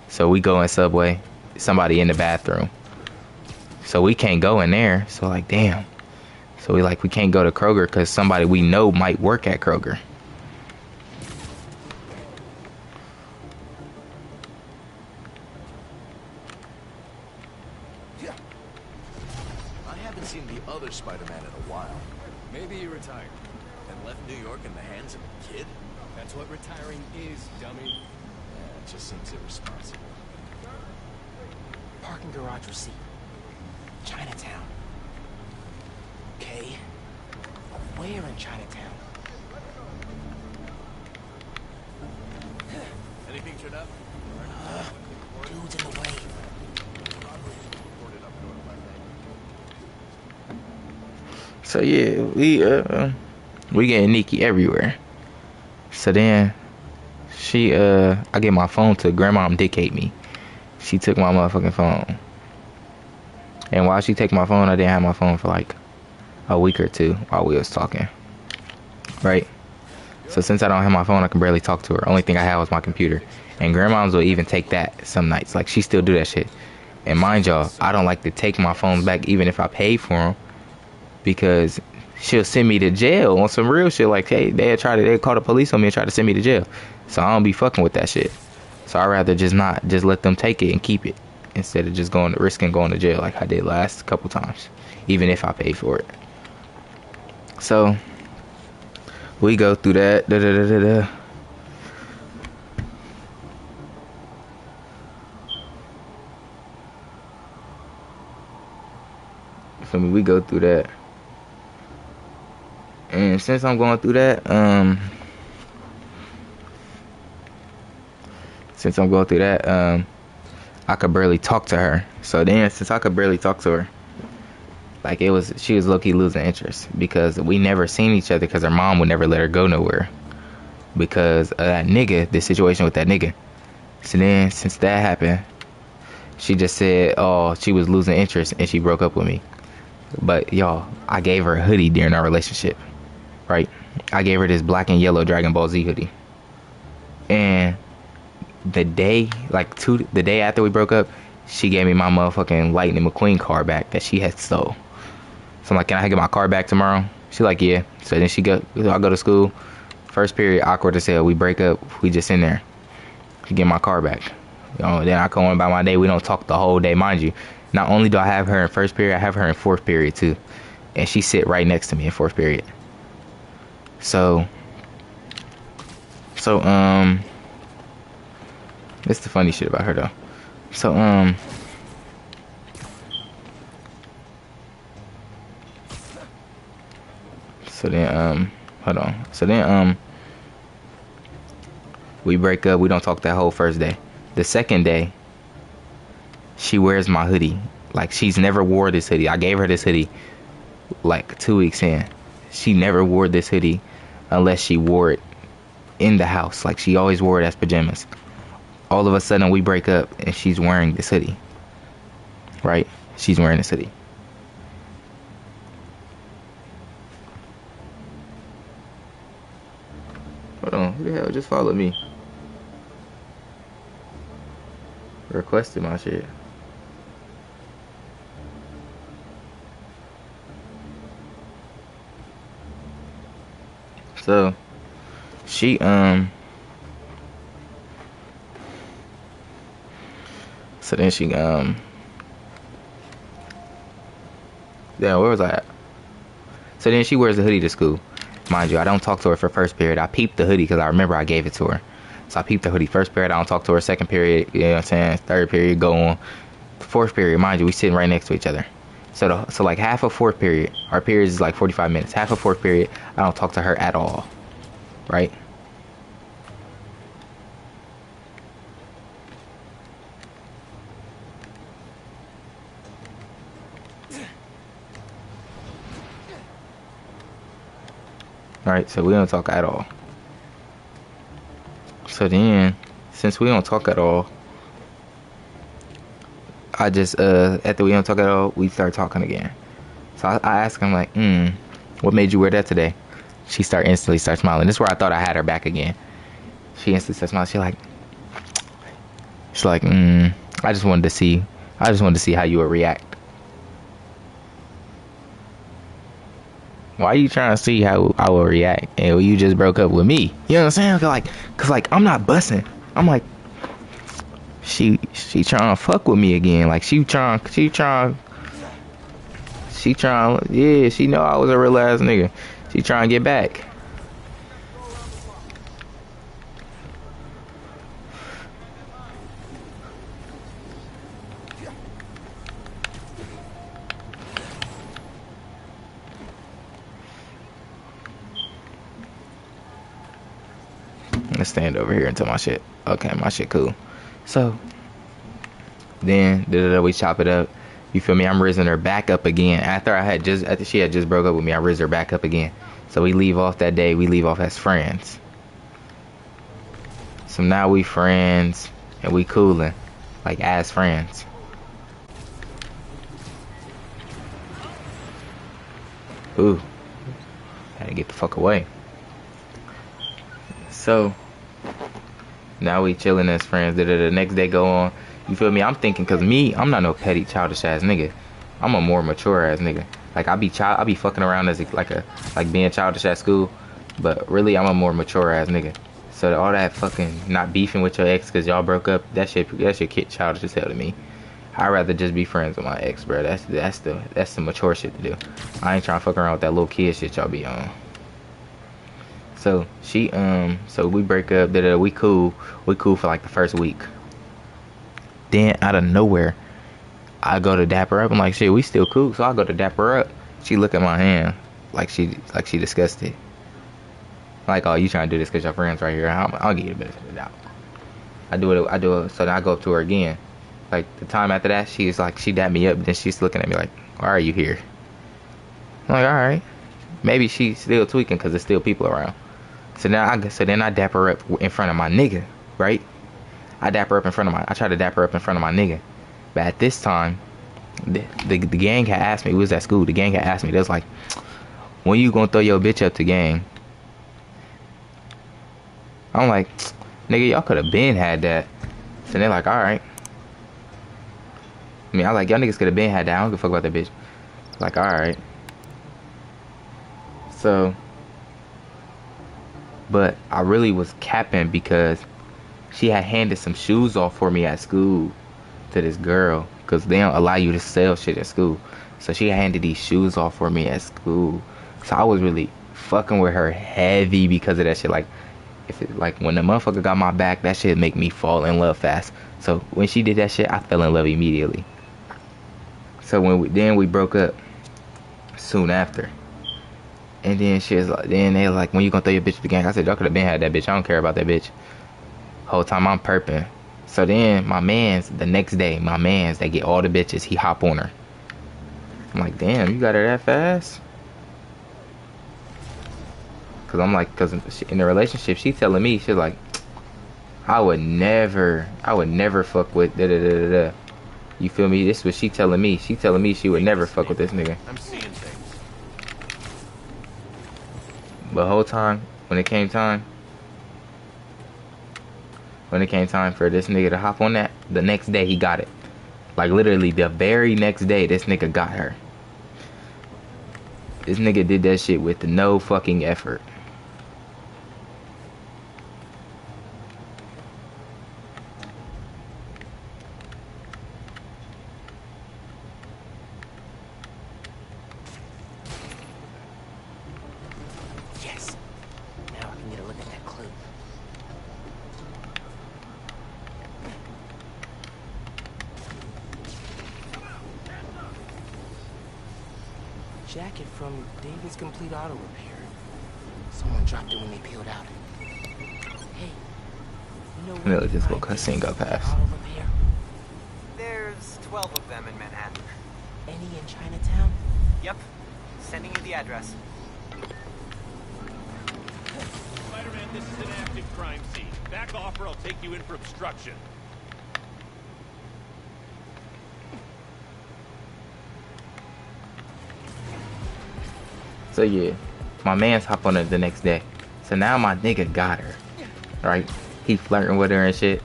So we go in Subway. Somebody in the bathroom. So we can't go in there. So like, damn. So we can't go to Kroger because somebody we know might work at Kroger. I haven't seen the other Spider-Man in a while. Maybe he retired and left New York in the hands of a kid? That's what retiring is, dummy. Yeah, it just seems irresponsible. Parking garage receipt. Chinatown. Okay. Where in Chinatown? Anything turned up? Dude's in the way. So yeah, we getting Nikki everywhere. So then I get my phone to grandma dictate me. She took my motherfucking phone. And while she take my phone, I didn't have my phone for like a week or two while we was talking. Right? So since I don't have my phone, I can barely talk to her. Only thing I have was my computer. And grandmoms will even take that some nights. Like, she still do that shit. And mind y'all, I don't like to take my phones back even if I pay for them. Because she'll send me to jail on some real shit. Like, hey, they'll call the police on me and try to send me to jail. So I don't be fucking with that shit. So I'd rather just let them take it and keep it. Instead of just risking going to jail like I did last couple times. Even if I pay for it. So we go through that. For me, we go through that. And since I'm going through that, I could barely talk to her. So then, since I could barely talk to her, like, she was low-key losing interest. Because we never seen each other because her mom would never let her go nowhere. Because of that nigga, the situation with that nigga. So then, since that happened, she just said, oh, she was losing interest and she broke up with me. But y'all, I gave her a hoodie during our relationship. Right? I gave her this black and yellow Dragon Ball Z hoodie. And the day after we broke up, she gave me my motherfucking Lightning McQueen car back that she had stole. So I'm like, can I get my car back tomorrow? She like, yeah. So then I go to school. First period, awkward as hell. We break up. We just in there. She get my car back. Then I go on about my day. We don't talk the whole day, mind you. Not only do I have her in first period, I have her in fourth period too. And she sit right next to me in fourth period. So this the funny shit about her though. So then hold on. So then we break up. We don't talk that whole first day. The second day, she wears my hoodie. Like, she's never wore this hoodie. I gave her this hoodie like 2 weeks in. She never wore this hoodie unless she wore it in the house. Like, she always wore it as pajamas. All of a sudden, we break up and she's wearing this hoodie. Right? She's wearing this hoodie. Hold on. Who the hell just followed me? Requested my shit. So she so then she yeah, where was I at? So then she wears the hoodie to school. Mind you, I don't talk to her for first period. I peeped the hoodie because I remember I gave it to her. So I peeped the hoodie first period. I don't talk to her second period. You know what I'm saying? Third period, go on. Fourth period, mind you, we sitting right next to each other. So like half of fourth period, our period is like 45 minutes. Half of fourth period, I don't talk to her at all. Right? Alright, so we don't talk at all. So then, since we don't talk at all, I just after we don't talk at all, we start talking again. So I asked him like, what made you wear that today? She instantly start smiling. This is where I thought I had her back again. She instantly starts smiling. She's like, I just wanted to see how you would react. Why are you trying to see how I will react? And you just broke up with me. You know what I'm saying? Cause I'm not busting. I'm like, she trying to fuck with me again. Like she trying. Yeah, she know I was a real ass nigga. She trying to get back. Let's stand over here until my shit. Okay, my shit cool. So then we chop it up. You feel me? I'm raising her back up again. After she had just broke up with me, I raised her back up again. So we leave off that day. We leave off as friends. So now we friends and we coolin', like as friends. Ooh, had to get the fuck away. So now we chilling as friends. The next day go on. You feel me? I'm thinking, cause I'm not no petty childish ass nigga. I'm a more mature ass nigga. Like I be fucking around as like being childish at school, but really I'm a more mature ass nigga. So all that fucking not beefing with your ex cause y'all broke up, that shit kid childish as hell to me. I'd rather just be friends with my ex, bro. That's the mature shit to do. I ain't trying to fuck around with that little kid shit y'all be on. So so we break up. We cool for like the first week. Then out of nowhere, I go to dap her up. I'm like, shit, we still cool. So I go to dap her up. She look at my hand like she disgusted. Like, oh, you trying to do this because your friends right here? I'll give you the benefit of the doubt. I do it. So then I go up to her again. Like the time after that, she's like, she dapped me up. Then she's looking at me like, why are you here? I'm like, all right. Maybe she's still tweaking because there's still people around. So then I dap her up in front of my nigga, right? I try to dap her up in front of my nigga. But at this time, the gang had asked me, we was at school, the gang had asked me, they was like, when you gonna throw your bitch up to gang? I'm like, nigga, y'all could have been had that. So they're like, alright. I mean, I like, y'all niggas could have been had that. I don't give a fuck about that bitch. Like, alright. So, but I really was capping because she had handed some shoes off for me at school to this girl, because they don't allow you to sell shit at school. So she handed these shoes off for me at school. So I was really fucking with her heavy because of that shit. Like, when the motherfucker got my back, that shit make me fall in love fast. So when she did that shit, I fell in love immediately. So we broke up soon after. And then she was like, then they was like, when you gonna throw your bitch to the gang? I said, y'all could have been had that bitch. I don't care about that bitch. Whole time I'm perping. So then my mans, the next day, that get all the bitches, he hop on her. I'm like, damn, you got her that fast? Cause I'm like, in the relationship, she telling me, she's like, I would never fuck with da-da-da-da-da. You feel me? This is what she telling me. She telling me she would never fuck with this nigga. I'm seeing things. But whole time, when it came time for this nigga to hop on that, the next day he got it. Like literally the very next day, this nigga got her. This nigga did that shit with no fucking effort. Yes. Now I can get a look at that clue. Jacket from David's Complete Auto Repair. Someone dropped it when they peeled out. Hey, you know Really, this little cutscene got past. auto repair? There's 12 of them in Manhattan. Any in Chinatown? Yep. Sending you the address. Spider-Man, this is an active crime scene. Back off or I'll take you in for obstruction. So yeah, my man's hop on it the next day. So now my nigga got her, right? He flirting with her and shit.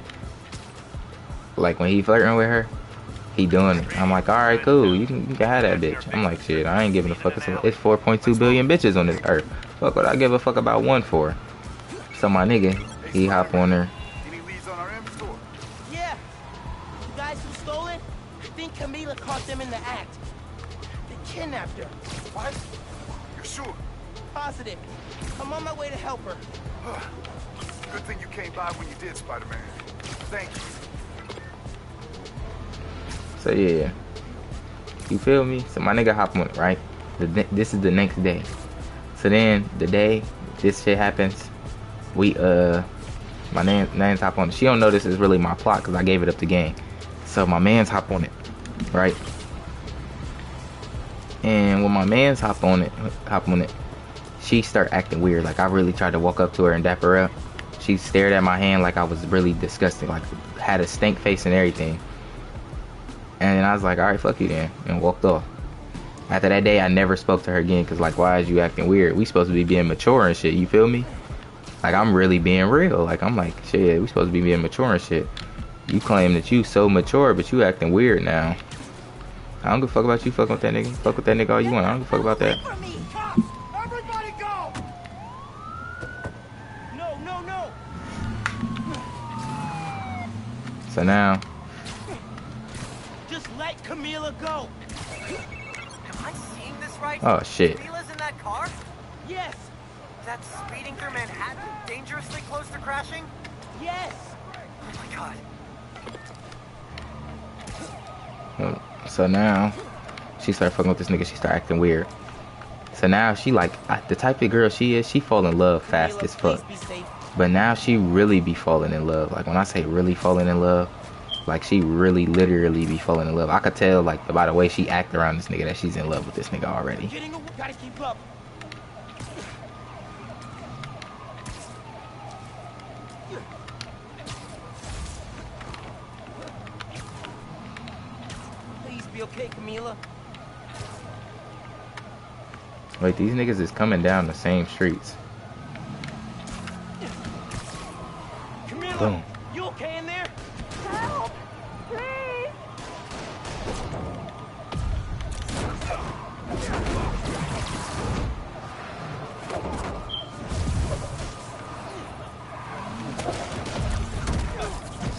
Like when he flirting with her, he doing it. I'm like, all right, cool. You can have that bitch. I'm like, shit, I ain't giving a fuck. It's 4.2 billion bitches on this earth. Fuck what I give a fuck about one for. So my nigga, he hop on her. Any leads on our M store? Yeah. The guys who stole it, I think Camila caught them in the act. They kidnapped her. What? You're sure? Positive. I'm on my way to help her. Good thing you came by when you did, Spider-Man. Thank you. So yeah, you feel me? So my nigga hop on it, right? This is the next day. So then the day this shit happens, we my man's hop on it. She don't know this is really my plot because I gave it up to gang. So my man's hop on it, right? And when my man's hop on it, she start acting weird. Like I really tried to walk up to her and dap her up. She stared at my hand like I was really disgusting, like had a stank face and everything. And then I was like, all right, fuck you then, and walked off. After that day, I never spoke to her again, because, like, why is you acting weird? We supposed to be being mature and shit, you feel me? Like, I'm really being real. Like, I'm like, shit, we supposed to be being mature and shit. You claim that you so mature, but you acting weird now. I don't give a fuck about you fucking with that nigga. Fuck with that nigga all you want. I don't give a fuck about that. Everybody go! No. So now, Just let Camila go. Am I seeing this right? oh shit. Camila's in that car? Yes. That's speeding through Manhattan, dangerously close to crashing? Yes. Oh my god. So now, she started fucking with this nigga. She started acting weird. So now she like, the type of girl she is, she fall in love fast Camila, as fuck. please be safe. But now she really be falling in love. Like when I say really falling in love, like she really literally be falling in love. I could tell like by the way she act around this nigga that she's in love with this nigga already. Getting away. Gotta keep up. Please be okay, Camila. Wait, these niggas is coming down the same streets. Camila, Boom. you okay in there? Help! Please!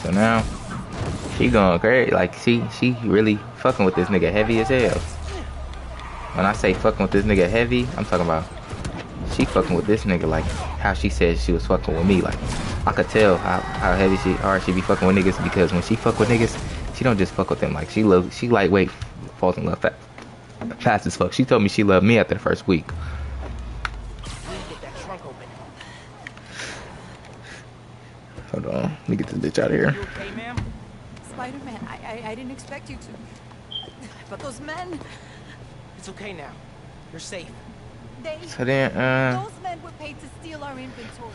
So now she going crazy. Like she really fucking with this nigga heavy as hell. When I say fucking with this nigga heavy, I'm talking about she fucking with this nigga like how she said she was fucking with me. Like I could tell how heavy hard she be fucking with niggas, because when she fuck with niggas, she don't just fuck with them. Like she lightweight falls in love fast as fuck. She told me she loved me after the first week. Please get that trunk open. Hold on, let me get this bitch out of here. You okay, ma'am? Spider-Man, I didn't expect you to. But those men, It's okay now. You're safe. So then, those men were paid to steal our inventory.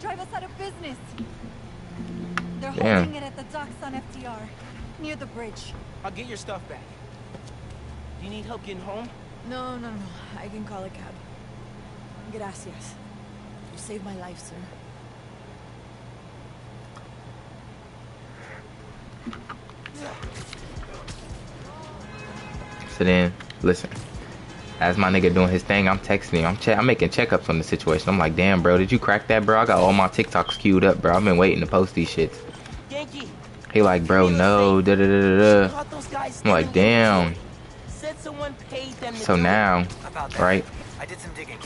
Drive us out of business. They're Damn. holding it at the docks on FDR, near the bridge. I'll get your stuff back. Do you need help getting home? No. I can call a cab. Gracias. You saved my life, sir. So then, listen. As my nigga doing his thing, I'm texting him. I'm making checkups on the situation. I'm like, damn, bro, did you crack that, bro? I got all my TikToks queued up, bro. I've been waiting to post these shits. Yankee. He like, bro, no, da da da da. Caught those guys I'm like, stealing damn. inventory. Said someone paid them to So do it. now, About that, right? I did some digging.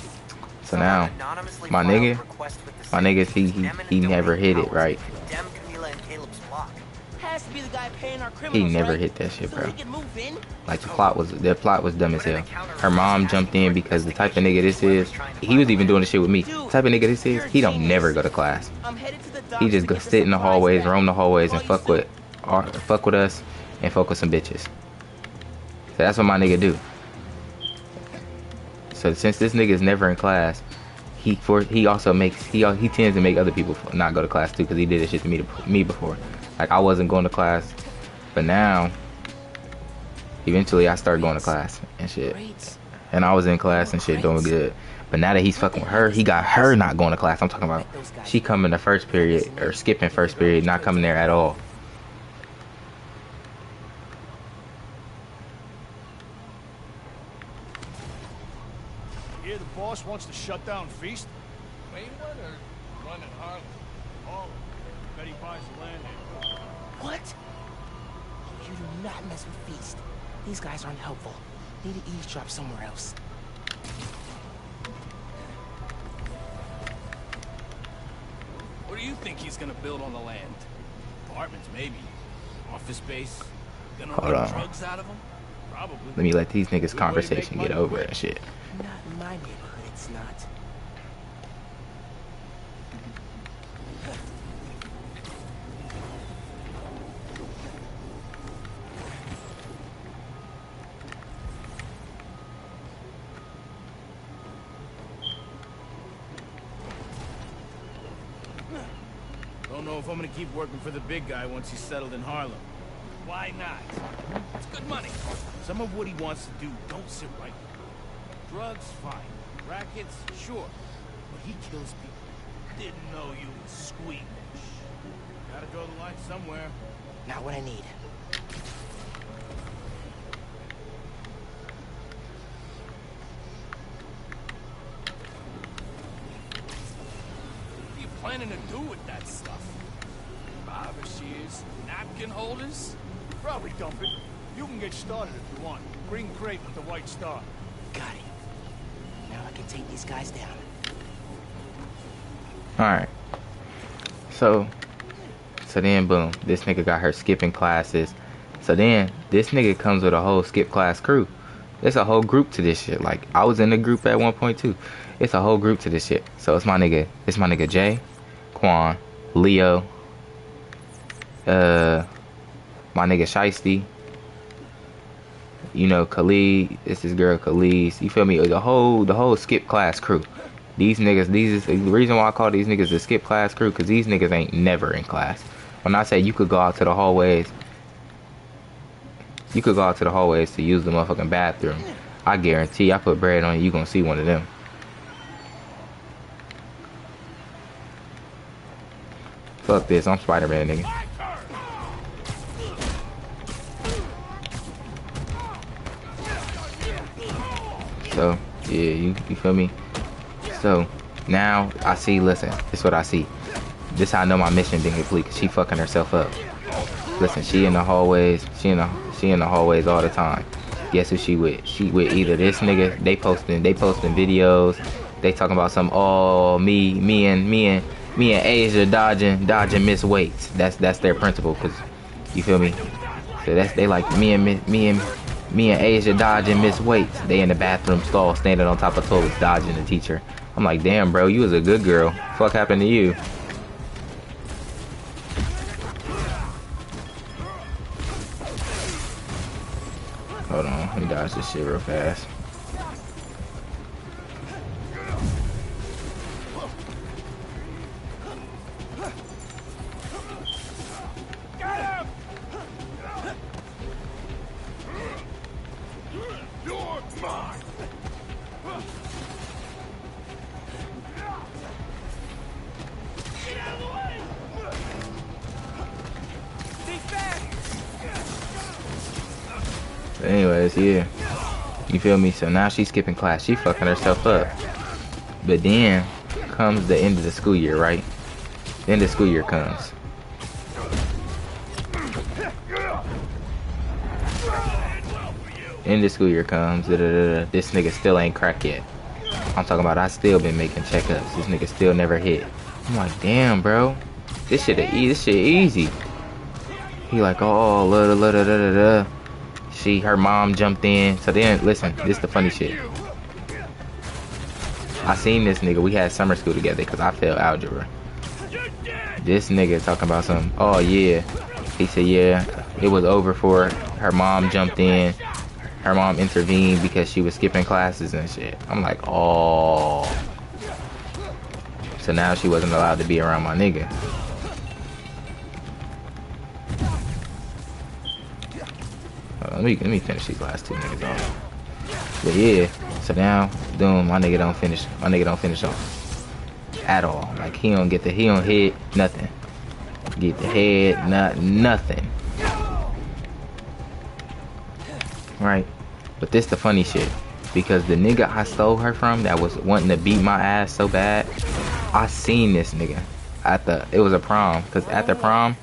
So now, Anonymously my filed nigga, request with the my city niggas, to condemn he and never donate hit it, powers right? to Condemn Camila and Caleb's block. Has to be the guy paying our criminals, He never right? hit that shit, So bro. he can move in? Like the plot was dumb as hell. Her mom jumped in because the type of nigga this is, he was even doing the shit with me. The type of nigga this is, he don't never go to class. I'm headed to the docks He just to go get the sit in the supplies hallways, back. roam the hallways, and Call you fuck with us, and fuck with some bitches. So that's what my nigga do. So since this nigga is never in class, he also makes he tends to make other people not go to class too, because he did this shit to me before. Like I wasn't going to class, but now eventually I started going to class and shit. and I was in class and shit doing good. But now that he's fucking with her, he got her not going to class. I'm talking about she coming to first period or skipping first period, not coming there at all. Here the boss wants to shut down Feast? Main one or running Harlem? All of them. Bet he buys the land here. What? You do not mess with Feast. These guys aren't helpful. Need to eavesdrop somewhere else. What do you think he's gonna build on the land? Apartments, maybe. Office space? Gonna Hold run on. drugs out of them? Probably. Let me let these niggas Good way to conversation make get money over quick. and shit. Not in my neighborhood, it's not. Don't know if I'm gonna keep working for the big guy once he's settled in Harlem. Why not? It's good money. Some of what he wants to do don't sit right with me. Drugs, fine. Rackets, sure. But he kills people. Didn't know you was squeamish. Gotta draw the line somewhere. Not what I need. What are you planning to do with that stuff? Barber shears, napkin holders? Probably dump it. You can get started if you want. Green crate with the white star. Got it. Now I can take these guys down. Alright. So then boom, this nigga got her skipping classes. So then this nigga comes with a whole skip class crew. There's a whole group to this shit. Like I was in the group at one point too. It's a whole group to this shit. So it's my nigga Jay, Quan, Leo, my nigga Shiesty, you know, Khalid, it's this girl Khalid, you feel me? The whole skip class crew. These niggas, the reason why I call these niggas the skip class crew, cause these niggas ain't never in class. When I say you could go out to the hallways, to use the motherfucking bathroom, I guarantee I put bread on you gonna see one of them. Fuck this, I'm Spider-Man, nigga. So, yeah, you feel me? So, now, I see, listen, this is what I see. This how I know my mission didn't complete, cause she fucking herself up. Listen, she in the hallways, she in the hallways all the time. Guess who she with? She with either this nigga, they posting videos, they talking about some, oh, me and Asia dodging miss weights. That's their principle, cause, you feel me? So they like me and Asia dodging miss weights. They in the bathroom stall, standing on top of toilets, dodging the teacher. I'm like, damn, bro, you was a good girl. Fuck happened to you? Hold on, let me dodge this shit real fast. Anyways, yeah, you feel me? So now she's skipping class, she fucking herself up. But then comes the end of the school year, right? The end of the school year comes. End of the school year comes. This nigga still ain't cracked yet. I'm talking about I still been making checkups. This nigga still never hit. I'm like, damn, bro, this shit easy. He like, oh, her mom jumped in. So then, listen, this the funny shit. I seen this nigga. We had summer school together because I failed algebra. This nigga talking about some, oh yeah. He said, yeah, it was over for her mom jumped in. Her mom intervened because she was skipping classes and shit. I'm like, oh. So now she wasn't allowed to be around my nigga. Let me finish these last two niggas off. But yeah, so now, Doom, my nigga don't finish. My nigga don't finish off at all. Like he don't hit nothing. Get the head, nothing. Right? But this the funny shit. Because the nigga I stole her from that was wanting to beat my ass so bad, I seen this nigga it was a prom. Cause at the prom,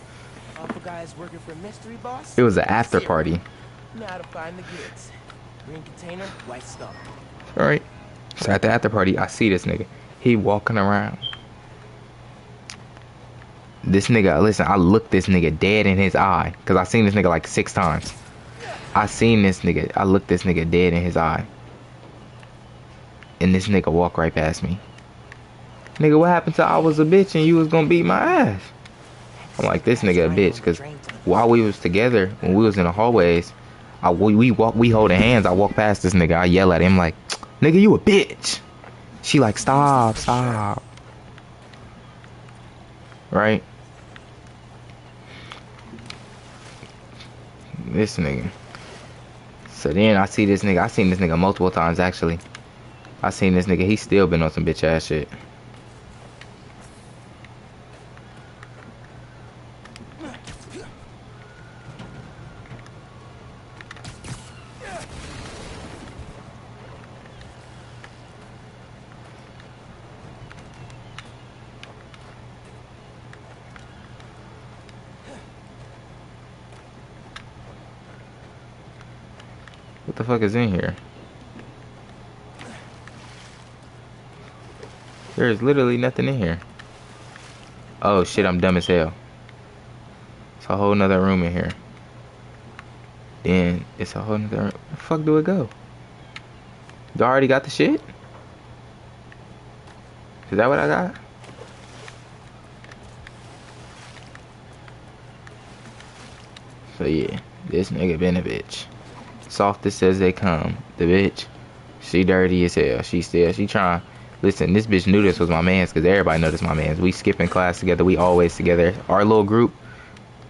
guys working for mystery boss? it was an after party. Now to find the goods. Green container, white star. Alright. So at the after party, I see this nigga. He walking around. This nigga, listen, I looked this nigga dead in his eye. Cause I seen this nigga like 6 times. I looked this nigga dead in his eye. And this nigga walk right past me. Nigga, what happened to I was a bitch and you was gonna beat my ass? I'm like, this nigga a bitch. Cause while we was together, when we was in the hallways, we holding hands. I walk past this nigga. I yell at him like, nigga, you a bitch. She like, stop. Right? This nigga. So then I seen this nigga multiple times actually. I seen this nigga, he still been on some bitch ass shit. What the fuck is in here? There's literally nothing in here. Oh shit, I'm dumb as hell. It's a whole nother room in here. Then it's a whole nother room. Where the fuck do it go? Do I already got the shit? Is that what I got? So yeah, this nigga been a bitch. Softest as they come. The bitch, she dirty as hell. She trying. Listen, this bitch knew this was my mans because everybody know this my mans. We skipping class together. We always together. Our little group,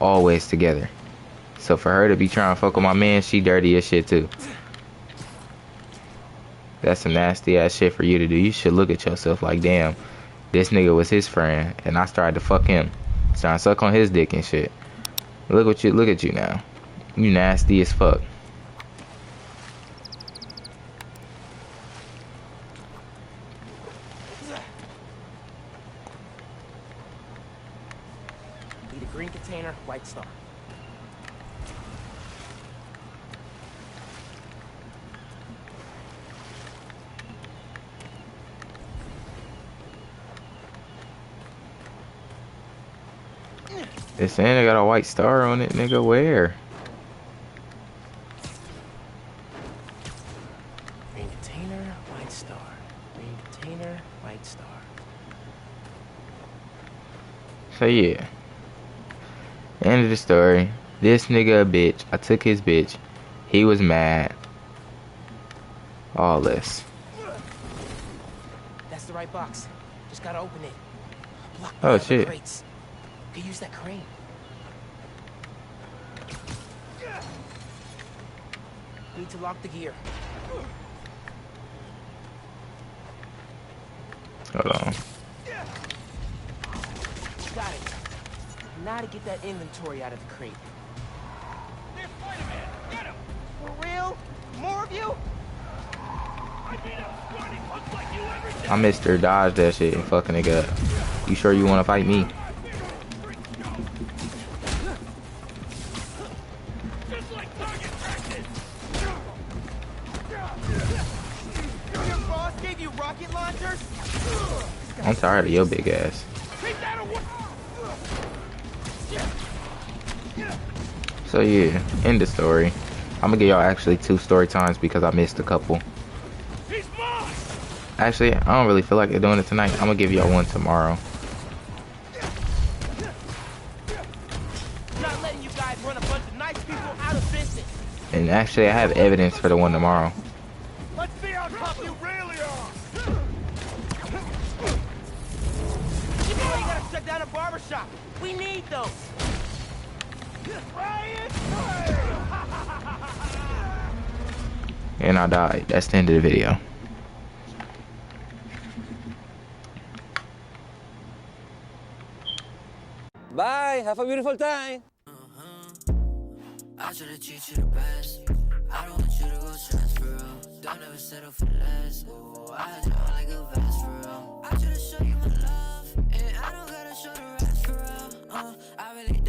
always together. So for her to be trying to fuck with my man, she dirty as shit too. That's some nasty ass shit for you to do. You should look at yourself like, damn, this nigga was his friend and I started to fuck him. Trying to suck on his dick and shit. Look at you now. You nasty as fuck. Need a green container, white star. It's saying I got a white star on it, nigga. Where? Green container, white star. Green container, white star. So yeah. End of the story. This nigga a bitch. I took his bitch. He was mad. All this. That's the right box. Just gotta open it. Block Oh the shit. crates. Could use that crane. Need to lock the gear. Hold on. Got it. Now to get that inventory out of the crate. There's Spider-Man! Get him! For real? More of you? I beat up squatty punks like you every day! I Mr. Dodge that shit and fucking nigga up. You sure you wanna fight me? Just like target practice! Your boss gave you rocket launchers? I'm tired of your big ass. Keep that away! So yeah, end the story. I'm gonna give y'all actually 2 story times because I missed a couple. He's mine! Actually, I don't really feel like doing it tonight. I'm gonna give y'all one tomorrow. Not letting you guys run a bunch of nice people out of business. And actually, I have evidence for the one tomorrow. Let's see how tough you really are! You know you gotta shut down a barbershop. We need those. Ryan! And I died. That's the end of the video. Bye. Have a beautiful time. I try to treat you the best. I don't want you to go stress for real. Don't ever settle for less. Ooh, I had you on like a vest for real. I try to show you my love, and I don't gotta show the rest for real. I really